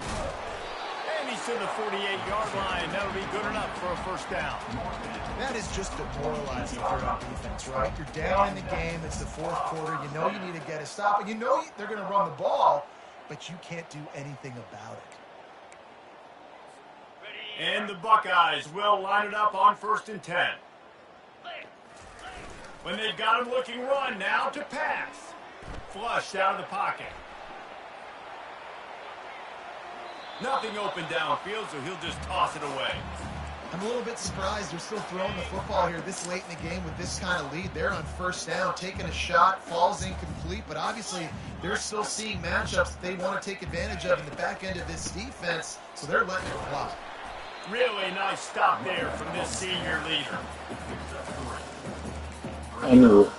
And he's to the 48-yard line. That'll be good enough for a 1st down. That is just demoralizing for our defense, right? You're down in the game. It's the 4th quarter. You know you need to get a stop. And you know they're going to run the ball, but you can't do anything about it. And the Buckeyes will line it up on 1st and 10. When they've got him looking run, now to pass. Flushed out of the pocket. Nothing open downfield, so he'll just toss it away. I'm a little bit surprised they're still throwing the football here this late in the game with this kind of lead. They're on 1st down, taking a shot, falls incomplete, but obviously they're still seeing matchups that they want to take advantage of in the back end of this defense, so they're letting it fly. Really nice stop there from this senior leader. I knew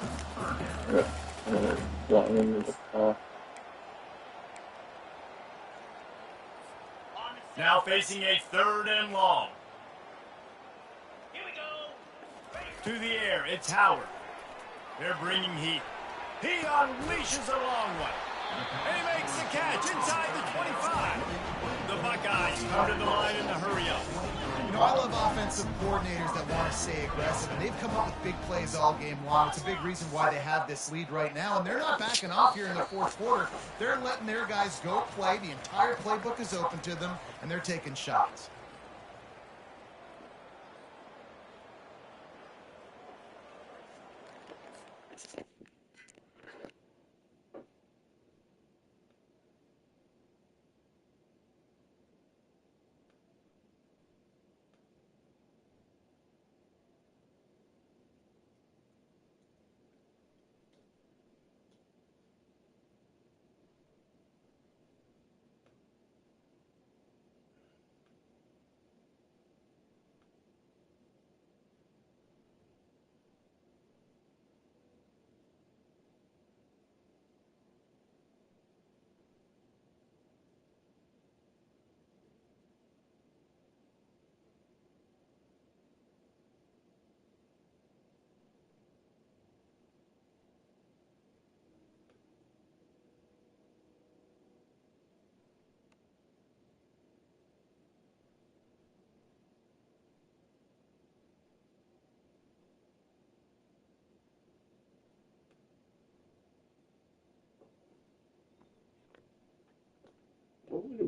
Now facing a 3rd and long. To the air, it's Howard. They're bringing heat. He unleashes a long one. And he makes the catch inside the 25. The Buckeyes come to the line in the hurry-up. You know, I love offensive coordinators that want to stay aggressive, and they've come up with big plays all game long. It's a big reason why they have this lead right now, and they're not backing off here in the 4th quarter. They're letting their guys go play. The entire playbook is open to them, and they're taking shots.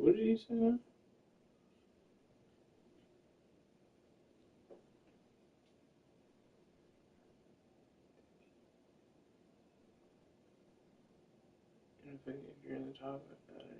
What did he say now? If you're in the top at any point,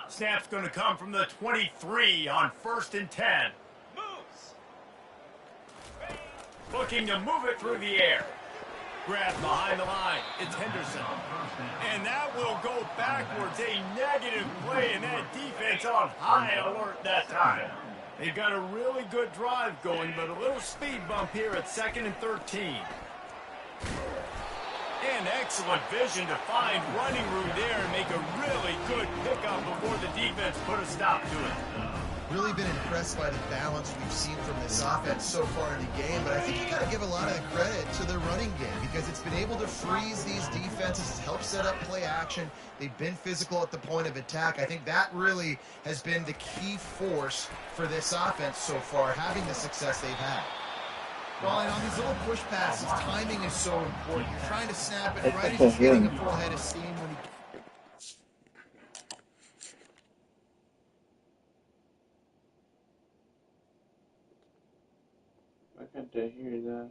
Snap's going to come from the 23 on 1st and 10. Looking to move it through the air. Grab behind the line. It's Henderson. And that will go backwards. A negative play, and that defense on high alert that time. They've got a really good drive going, but a little speed bump here at 2nd and 13. And excellent vision to find running room there and make a really good pickup before the defense put a stop to it. Really been impressed by the balance we've seen from this offense so far in the game, but I think you got to give a lot of the credit to the running game because it's been able to freeze these defenses, help set up play action. They've been physical at the point of attack. I think that really has been the key force for this offense so far, having the success they've had. Well, and on these little push passes, timing is so important. You're trying to snap it right as he's getting a full head of steam when he... I can't hear that.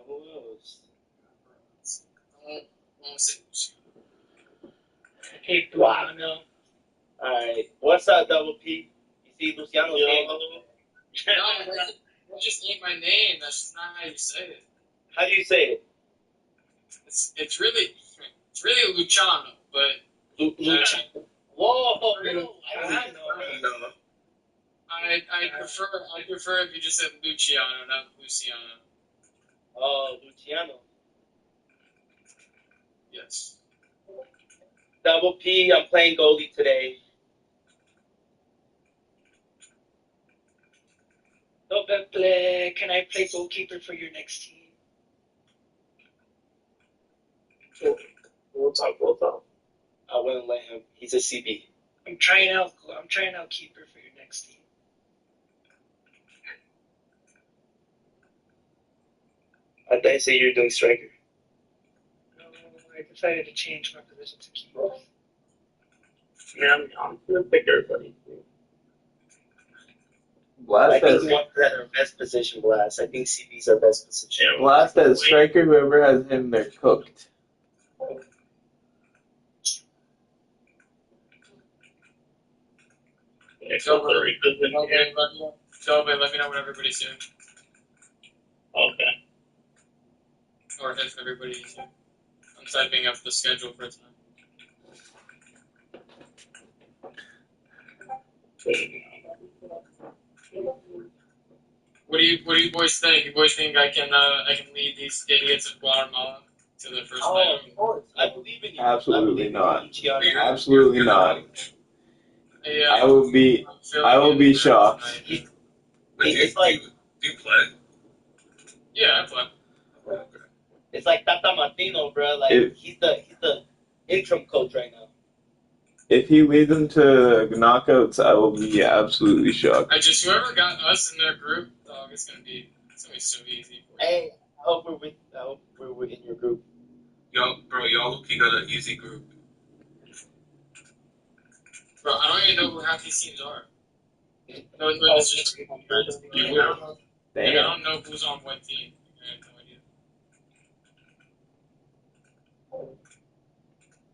Who else? I won't say Hey, Luciano. Alright. What's up, Double P? You see Luciano's game? No, that just ain't my name. That's not how you say it. How do you say it? It's really Luciano, but Luciano. Whoa! I prefer if you just said Luciano, not Luciano. Oh, Luciano. Yes. Double P, I'm playing goalie today. Can I play goalkeeper for your next team? We'll talk. I wouldn't let him. He's a CB. I'm trying out trying out keeper for your next team. I thought you said you were doing striker. No, I decided to change my position to keeper. Yeah, I'm gonna pick everybody. I Blast think as we want that our best position, Blast. I think CB's our best position. Blast as striker. Whoever has him, they're cooked. Yeah, so Let Larry doesn't. me know when everybody's here. Okay. Or if everybody's here. I'm typing up the schedule for tonight. What do you boys think? You boys think I can lead these idiots of Guatemala to the first Oh, night? of course. I believe in you. Absolutely I not. believe in you. Absolutely not. Yeah, I will be. I will be shocked. Tonight. It's like Do you play? Yeah, I play. it's like Tata Martino, bro. Like If- he's the interim coach right now. If he leads them to knockouts, I will be absolutely shocked. Whoever got us in their group, dog, it's gonna be so easy for you. Hey, I hope we're in your group. Y'all look, you got an easy group. Bro, I don't even know who half these teams are. No, it's just I Damn. don't know who's on what team. I have no idea.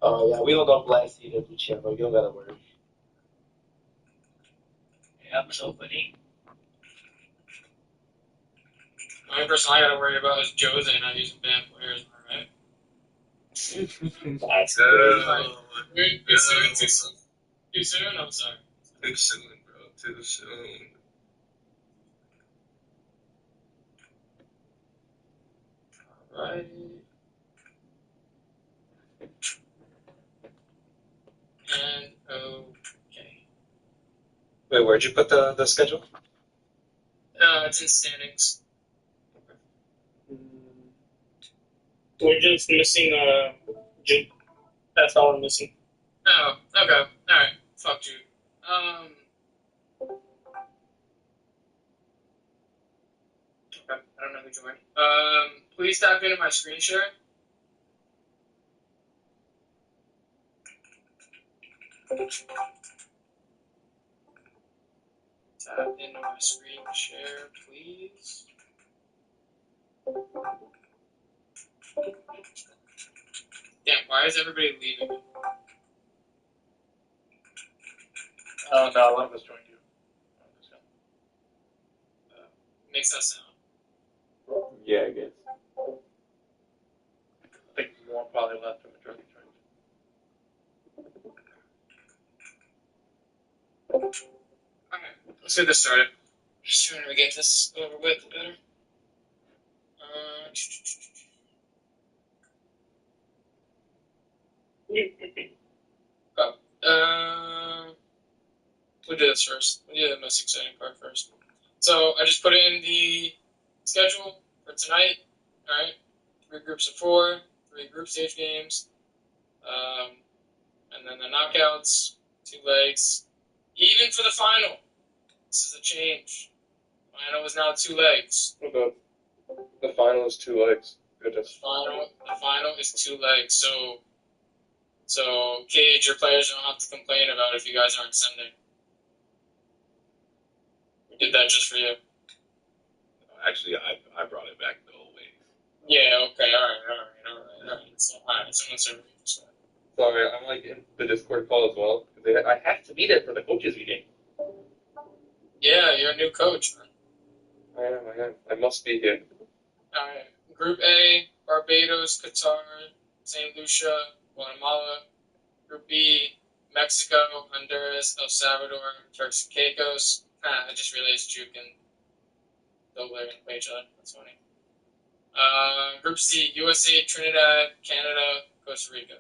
Oh yeah, we don't know Blast either, Luciano. You don't gotta worry. Yeah, I'm so funny. The only person I gotta worry about is Jose and not using bad players, alright? That's Too soon? Too soon? I'm sorry. Too soon, bro. Too soon. Alright. And okay. Wait, where'd you put the schedule? It's in standings. We're just missing Jude. That's all we're missing. Oh, okay. Alright. Fuck you. Okay. I don't know who joined. Please tap into my screen share. Tap into my screen share, please. Damn, why is everybody leaving me? Oh, no, one of us joined you. Makes that sound. Yeah, I guess. I think more probably left than majority joined. Alright, let's get this started. The sooner we get this over with, the better. We'll do this first. We'll do the most exciting part first. So I just put in the schedule for tonight. Alright, 3 groups of 4, 3 group stage games, and then the knockouts, 2 legs. Even for the final, this is a change. Final is now 2 legs. Okay. The final is 2 legs. Goodness. The final is 2 legs. So Cage, your players don't have to complain about if you guys aren't sending. We did that just for you. Actually, I brought it back the whole way. Yeah. Okay. All right. So, all right. Someone serve me. Sorry, I'm like in the Discord call as well. I have to be there for the coaches meeting. Yeah, you're a new coach, man. I am. I must be here. All right. Group A: Barbados, Qatar, Saint Lucia, Guatemala. Group B: Mexico, Honduras, El Salvador, Turks and Caicos. I just realized Juke and Doble are going to play each other. That's funny. Group C: USA, Trinidad, Canada, Costa Rica.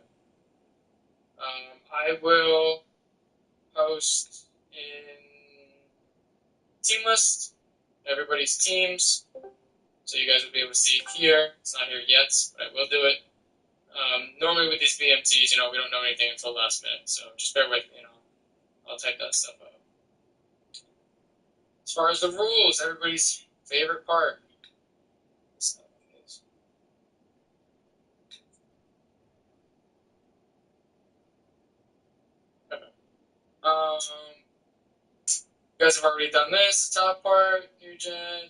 I will post in team list everybody's teams, so you guys will be able to see it here. It's not here yet, but I will do it. Normally with these BMTs, we don't know anything until the last minute, so just bear with me, I'll type that stuff out. As far as the rules, everybody's favorite part. You guys have already done this, the top part, new gen.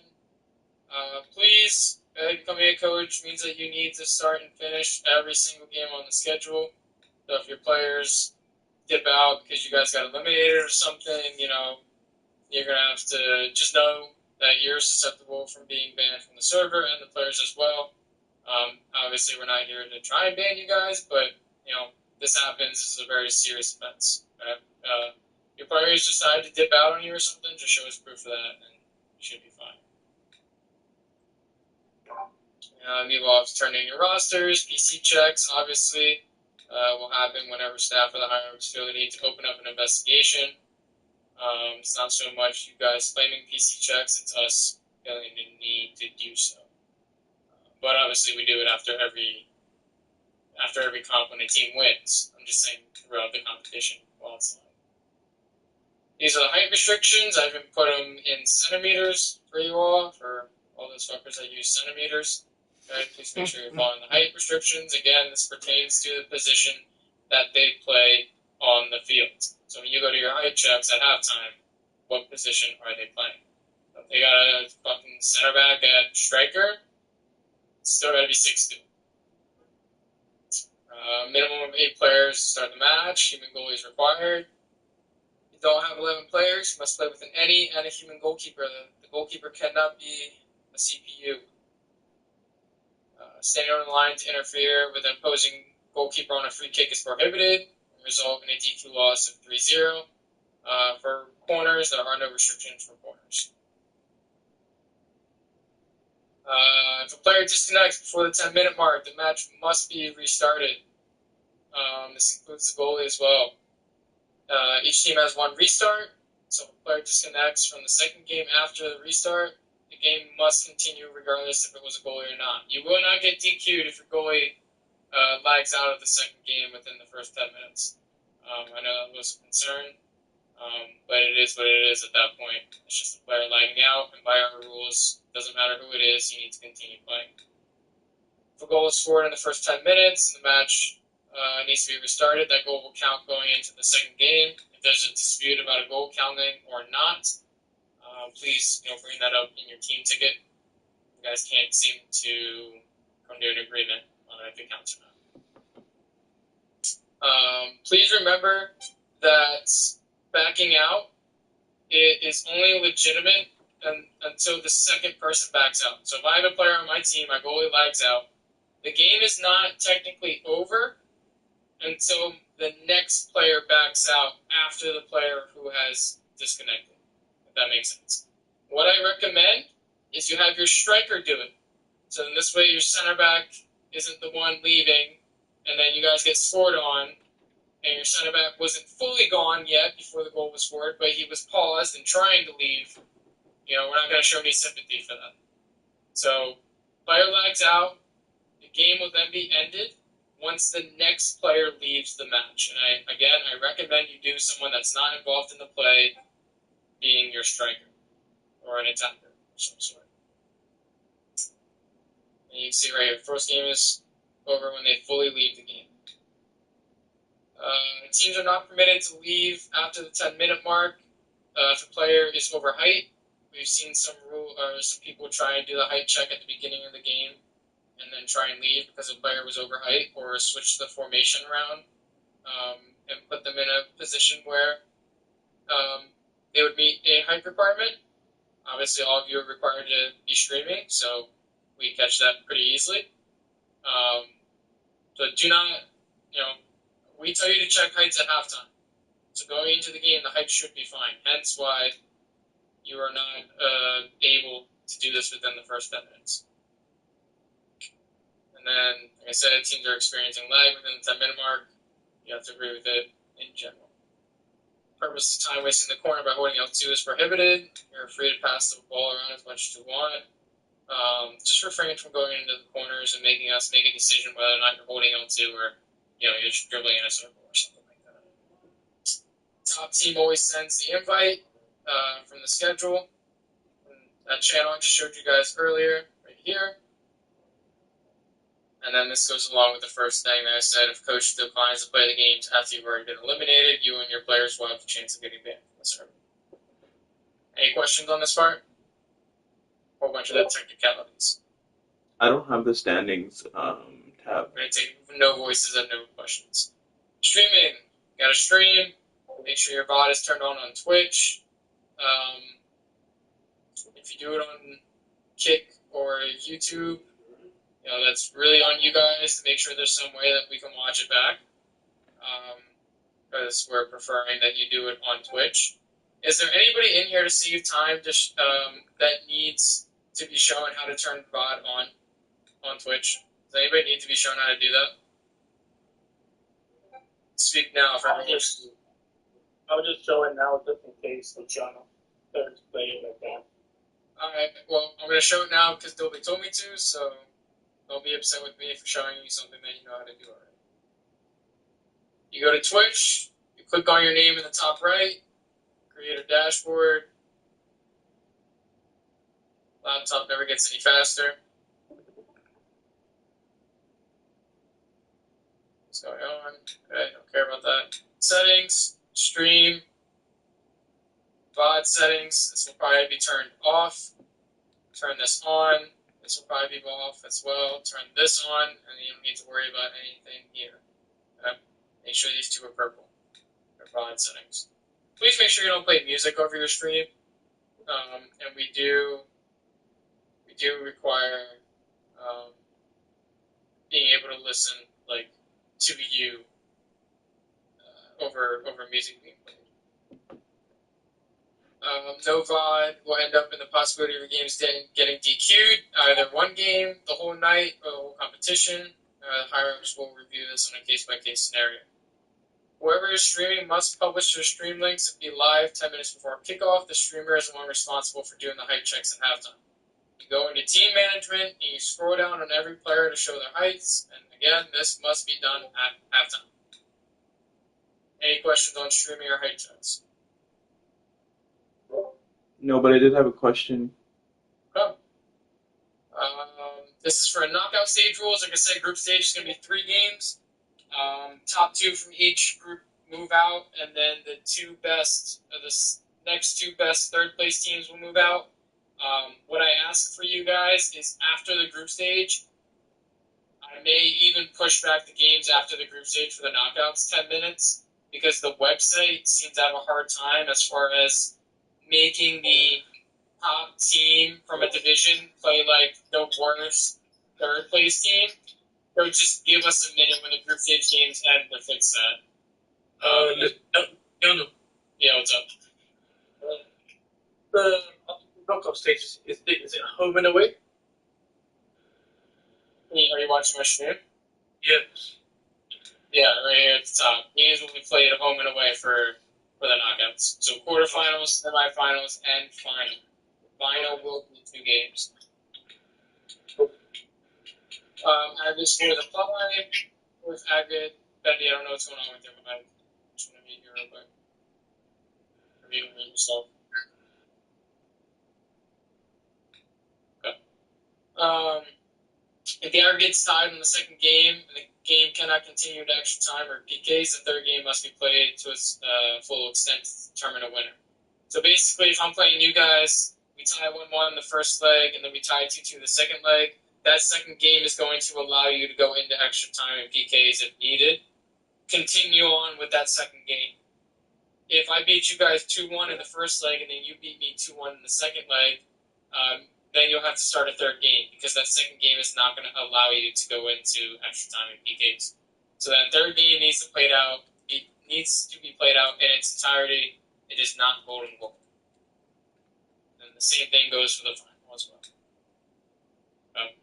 Please, becoming a coach means that you need to start and finish every single game on the schedule. So if your players dip out because you guys got eliminated or something, you know, you're going to have to just know that you're susceptible from being banned from the server and the players as well. Obviously, we're not here to try and ban you guys, but, you know, this happens. This is a very serious offense. Okay? Your players decide to dip out on you or something, just show us proof of that, and you should be fine. You will have to turn in your rosters. PC checks, obviously, will happen whenever staff or the higher ups feel the need to open up an investigation. It's not so much you guys claiming PC checks, it's us feeling the need to do so. But obviously we do it after every comp when the team wins. I'm just saying throughout the competition while it's live. These are the height restrictions. I even put them in centimeters for you all, for all those fuckers that use centimeters. Okay, please make sure you're following the height restrictions. Again, this pertains to the position that they play on the field. So when you go to your height checks at halftime, what position are they playing? If they got a fucking center back at striker, it's still got to be 6'2". Minimum of 8 players to start the match. Human goalie is required. If you don't have 11 players, you must play with an any and a human goalkeeper. The goalkeeper cannot be a CPU. Standing on the line to interfere with an opposing goalkeeper on a free kick is prohibited and result in a DQ loss of 3-0. For corners, there are no restrictions for corners. If a player disconnects before the 10-minute mark, the match must be restarted. This includes the goalie as well. Each team has one restart, so if a player disconnects from the second game after the restart, the game must continue regardless if it was a goalie or not. You will not get DQ'd if your goalie lags out of the second game within the first 10 minutes. I know that was a concern, but it is what it is at that point. It's just a player lagging out, and by our rules, it doesn't matter who it is, you need to continue playing. If a goal is scored in the first 10 minutes, and the match needs to be restarted, that goal will count going into the second game. If there's a dispute about a goal counting or not, please bring that up in your team ticket. You guys can't seem to come to an agreement on if it counts or not. Please remember that backing out is only legitimate until the second person backs out. So if I have a player on my team, my goalie lags out, the game is not technically over until the next player backs out after the player who has disconnected, if that makes sense. What I recommend is you have your striker do it. So in this way, your center back isn't the one leaving, and then you guys get scored on, and your center back wasn't fully gone yet before the goal was scored, but he was paused and trying to leave. We're not going to show any sympathy for that. So, player lags out, the game will then be ended once the next player leaves the match. And I recommend you do someone that's not involved in the play being your striker or an attacker of some sort. And you can see right here, first game is over when they fully leave the game. Teams are not permitted to leave after the 10-minute mark if a player is over height. We've seen some people try and do the height check at the beginning of the game and then try and leave because a player was over height, or switch the formation around and put them in a position where they would meet a height requirement. Obviously, all of you are required to be streaming, so we catch that pretty easily. So do not, we tell you to check heights at halftime. So going into the game, the height should be fine. Hence why you are not able to do this within the first 10 minutes. And then, like I said, teams are experiencing lag within the 10-minute mark. You have to agree with it in general. Purpose of time wasting the corner by holding L2 is prohibited. You're free to pass the ball around as much as you want. Just refrain from going into the corners and making us make a decision whether or not you're holding L2 or you're just dribbling in a circle or something like that. top team always sends the invite from the schedule. And that channel I just showed you guys earlier, right here. And then this goes along with the first thing that I said. If coach declines to play the games after you've already been eliminated, you and your players will have a chance of getting banned from the server. Any questions on this part? A whole bunch of the technicalities. I don't have the standings tab. I'm going to take no voices and no questions. Streaming. You got to stream. Make sure your bot is turned on Twitch. If you do it on Kick or YouTube, that's really on you guys to make sure there's some way that we can watch it back. Because we're preferring that you do it on Twitch. Is there anybody in here to save time that needs to be shown how to turn bot on Twitch? Does anybody need to be shown how to do that? Speak now if everyone wishes. I'll just show it now just in case the channel starts playing like that. Alright, well, I'm going to show it now because Dolby told me to, so don't be upset with me for showing you something that you know how to do already. You go to Twitch, you click on your name in the top right, create a dashboard. Laptop never gets any faster. What's going on? Okay, don't care about that. Settings, stream, VOD settings. This will probably be turned off. Turn this on. This will probably be off as well. Turn this on, and you don't need to worry about anything here. Okay? Make sure these two are purple. They're VOD settings. Please make sure you don't play music over your stream. And we do require being able to listen to you over music being played. No VOD will end up in the possibility of your games getting DQ'd, either one game, the whole night, or the whole competition. The higher-ups will review this on a case-by-case scenario. Whoever is streaming must publish their stream links and be live 10 minutes before kickoff. The streamer is the one responsible for doing the height checks at halftime. You go into team management, and you scroll down on every player to show their heights, and again, this must be done at halftime. Any questions on streaming or height checks? No, but I did have a question. Okay. This is for a knockout stage rules. Like I said, group stage is going to be 3 games. Top 2 from each group move out, and then the next 2 best third place teams will move out. What I ask for you guys is after the group stage, I may even push back the games after the group stage for the knockouts 10 minutes, because the website seems to have a hard time as far as making the top team from a division play like the worst third place team. So just give us a minute when the group stage games end to fix that. No. Yeah, what's up? The knockout stage is it home and away? Are you watching my stream? Yes. Yeah, right here at the top. Games will be played at home and away for the knockouts. So quarterfinals, semifinals, and final. Final will be 2 games. Aggregate scores apply. With aggregate, Betty, I don't know what's going on with your mind. Just want to be here real quick. Review yourself. Okay. If the aggregate's tied in the second game, and the game cannot continue to extra time or PKs, the third game must be played to its full extent to determine a winner. So basically, if I'm playing you guys, we tie 1-1 the first leg, and then we tie 2-2 the second leg, that second game is going to allow you to go into extra time and PKs if needed. Continue on with that second game. If I beat you guys 2-1 in the first leg, and then you beat me 2-1 in the second leg, then you'll have to start a third game, because that second game is not going to allow you to go into extra time and PKs. So that third game needs to be played out in its entirety. It is not golden goal. And the same thing goes for the final as well. Okay.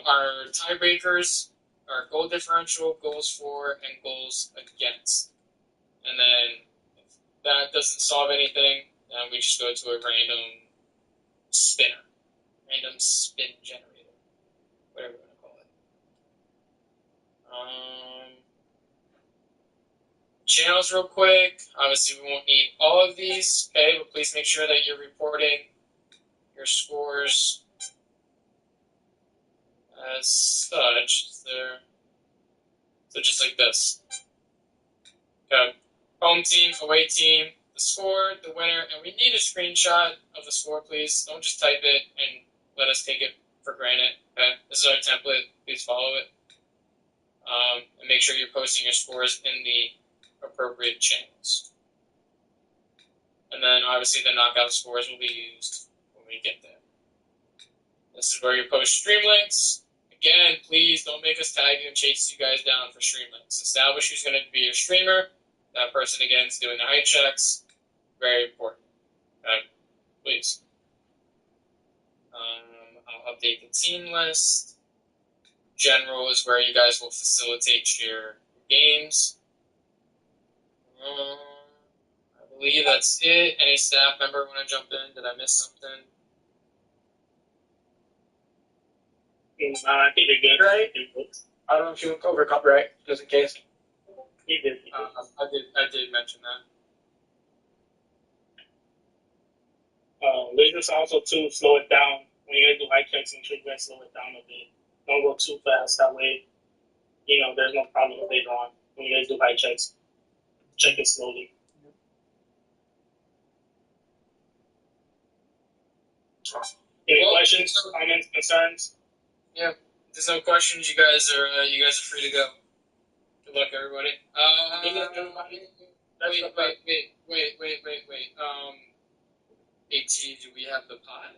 Our tiebreakers are goal differential, goals for, and goals against. And then if that doesn't solve anything, then we just go to a random spinner. Random spin generator. Whatever you want to call it. channels real quick. Obviously, we won't need all of these, okay? But please make sure that you're reporting your scores as such. So just like this. Okay. Home team, away team, the score, the winner, and we need a screenshot of the score, please. Don't just type it and let us take it for granted. Okay. This is our template. Please follow it. And make sure you're posting your scores in the appropriate channels. And then obviously the knockout scores will be used when we get there. This is where you post stream links. Again, please don't make us tag you and chase you guys down for stream links. Establish who's going to be your streamer. That person, again, is doing the height checks. Very important. Okay? Please. I'll update the team list. General is where you guys will facilitate your games. I believe that's it. Any staff member want to jump in? Did I miss something? I think they're good. Right? I don't know if you cover copyright, just in case. He did. I did mention that. Let's just also too slow it down when you guys do height checks. Make sure you guys slow it down a bit. Don't go too fast. That way, there's no problem later on when you guys do height checks. Check it slowly. Any questions, comments, concerns? Yeah, if there's no questions. You guys are free to go. Good luck, everybody. Wait. AT, do we have the pot?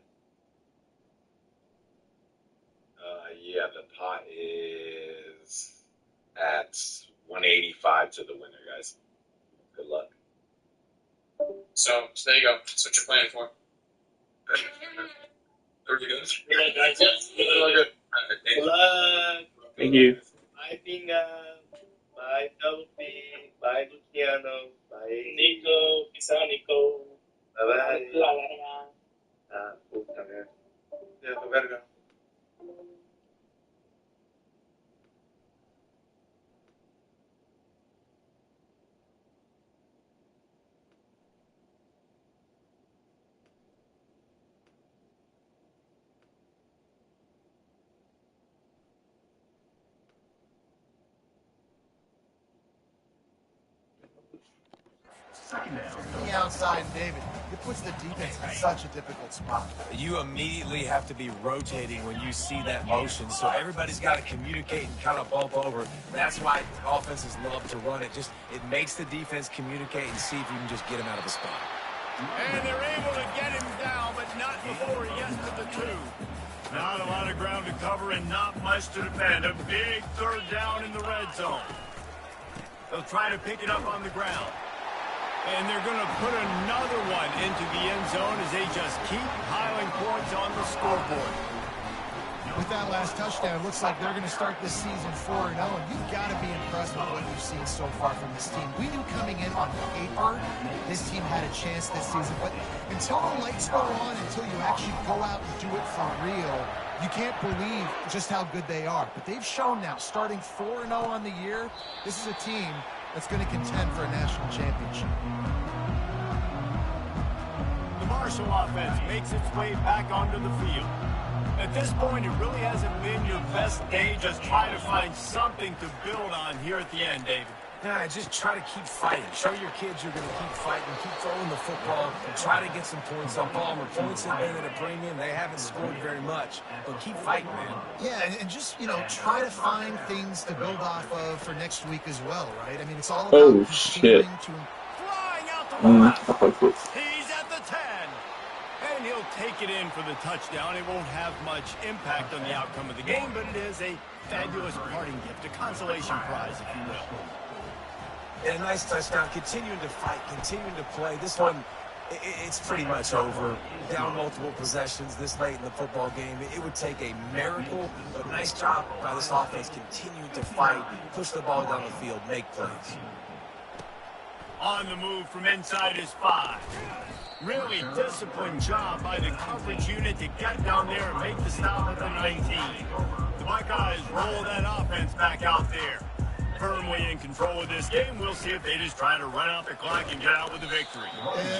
Yeah, the pot is at 185 to the winner, guys. Good luck. So there you go. That's what you're planning for. Are you good? Good luck, guys. Good. Good luck. Thank you. Bye, Pinga. Bye, Taupi. Bye, Luciano. Bye, Nico. Peace out, Nico. Bye-bye. La verga. Ah, puta merda. Viejo verga. The outside, David. It puts the defense in such a difficult spot. You immediately have to be rotating when you see that motion, so everybody's got to communicate and kind of bump over. That's why offenses love to run it. It makes the defense communicate and see if you can just get him out of the spot. And they're able to get him down, but not before he gets to the 2. Not a lot of ground to cover and not much to defend. A big third down in the red zone. They'll try to pick it up on the ground. And they're going to put another one into the end zone as they just keep piling points on the scoreboard. With that last touchdown, it looks like they're going to start this season 4-0, and you've got to be impressed with what you've seen so far from this team. We knew coming in on paper this team had a chance this season, but until the lights go on, until you actually go out and do it for real, you can't believe just how good they are. But they've shown now, starting 4-0 on the year, this is a team that's going to contend for a national championship. The Marshall offense makes its way back onto the field. At this point, it really hasn't been your best day. Just try to find something to build on here at the end, David. Nah, just try to keep fighting. Show your kids you're going to keep fighting, keep throwing the football, and try to get some points on Palmer. Points have been at a premium. They haven't scored very much, but keep fighting, man. Yeah, and just, try to find things to build off of for next week as well, right? I mean, it's all about continuing to... Flying out to the left. He's at the 10. And he'll take it in for the touchdown. It won't have much impact on the outcome of the game, but it is a fabulous parting gift, a consolation prize, if you will. And a nice touchdown, continuing to fight, continuing to play. This one, it's pretty much over. Down multiple possessions this late in the football game. It would take a miracle, but nice job by this offense continuing to fight, push the ball down the field, make plays. On the move from inside his 5. Really disciplined job by the coverage unit to get down there and make the stop at the 19. The Buckeyes roll that offense back out there. firmly in control of this game. We'll see if they just try to run out the clock and get out with a victory.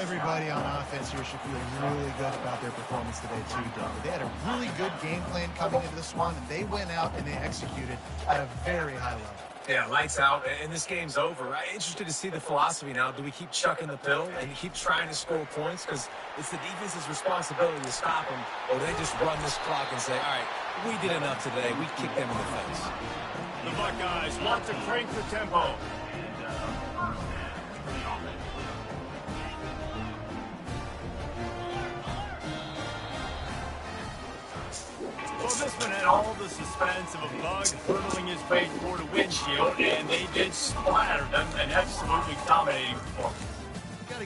Everybody on offense here should feel really good about their performance today, too, David. They had a really good game plan coming into this one, and they went out and they executed at a very high level. Yeah, lights out, and this game's over. I'm interested to see the philosophy now. Do we keep chucking the pill and keep trying to score points? Because it's the defense's responsibility to stop them, or they just run this clock and say, all right, we did enough today. We kicked them in the face. The Buckeyes want to crank the tempo. Well, this one had all the suspense of a bug hurtling his way toward a windshield, and they did splatter them, an absolutely dominating performance.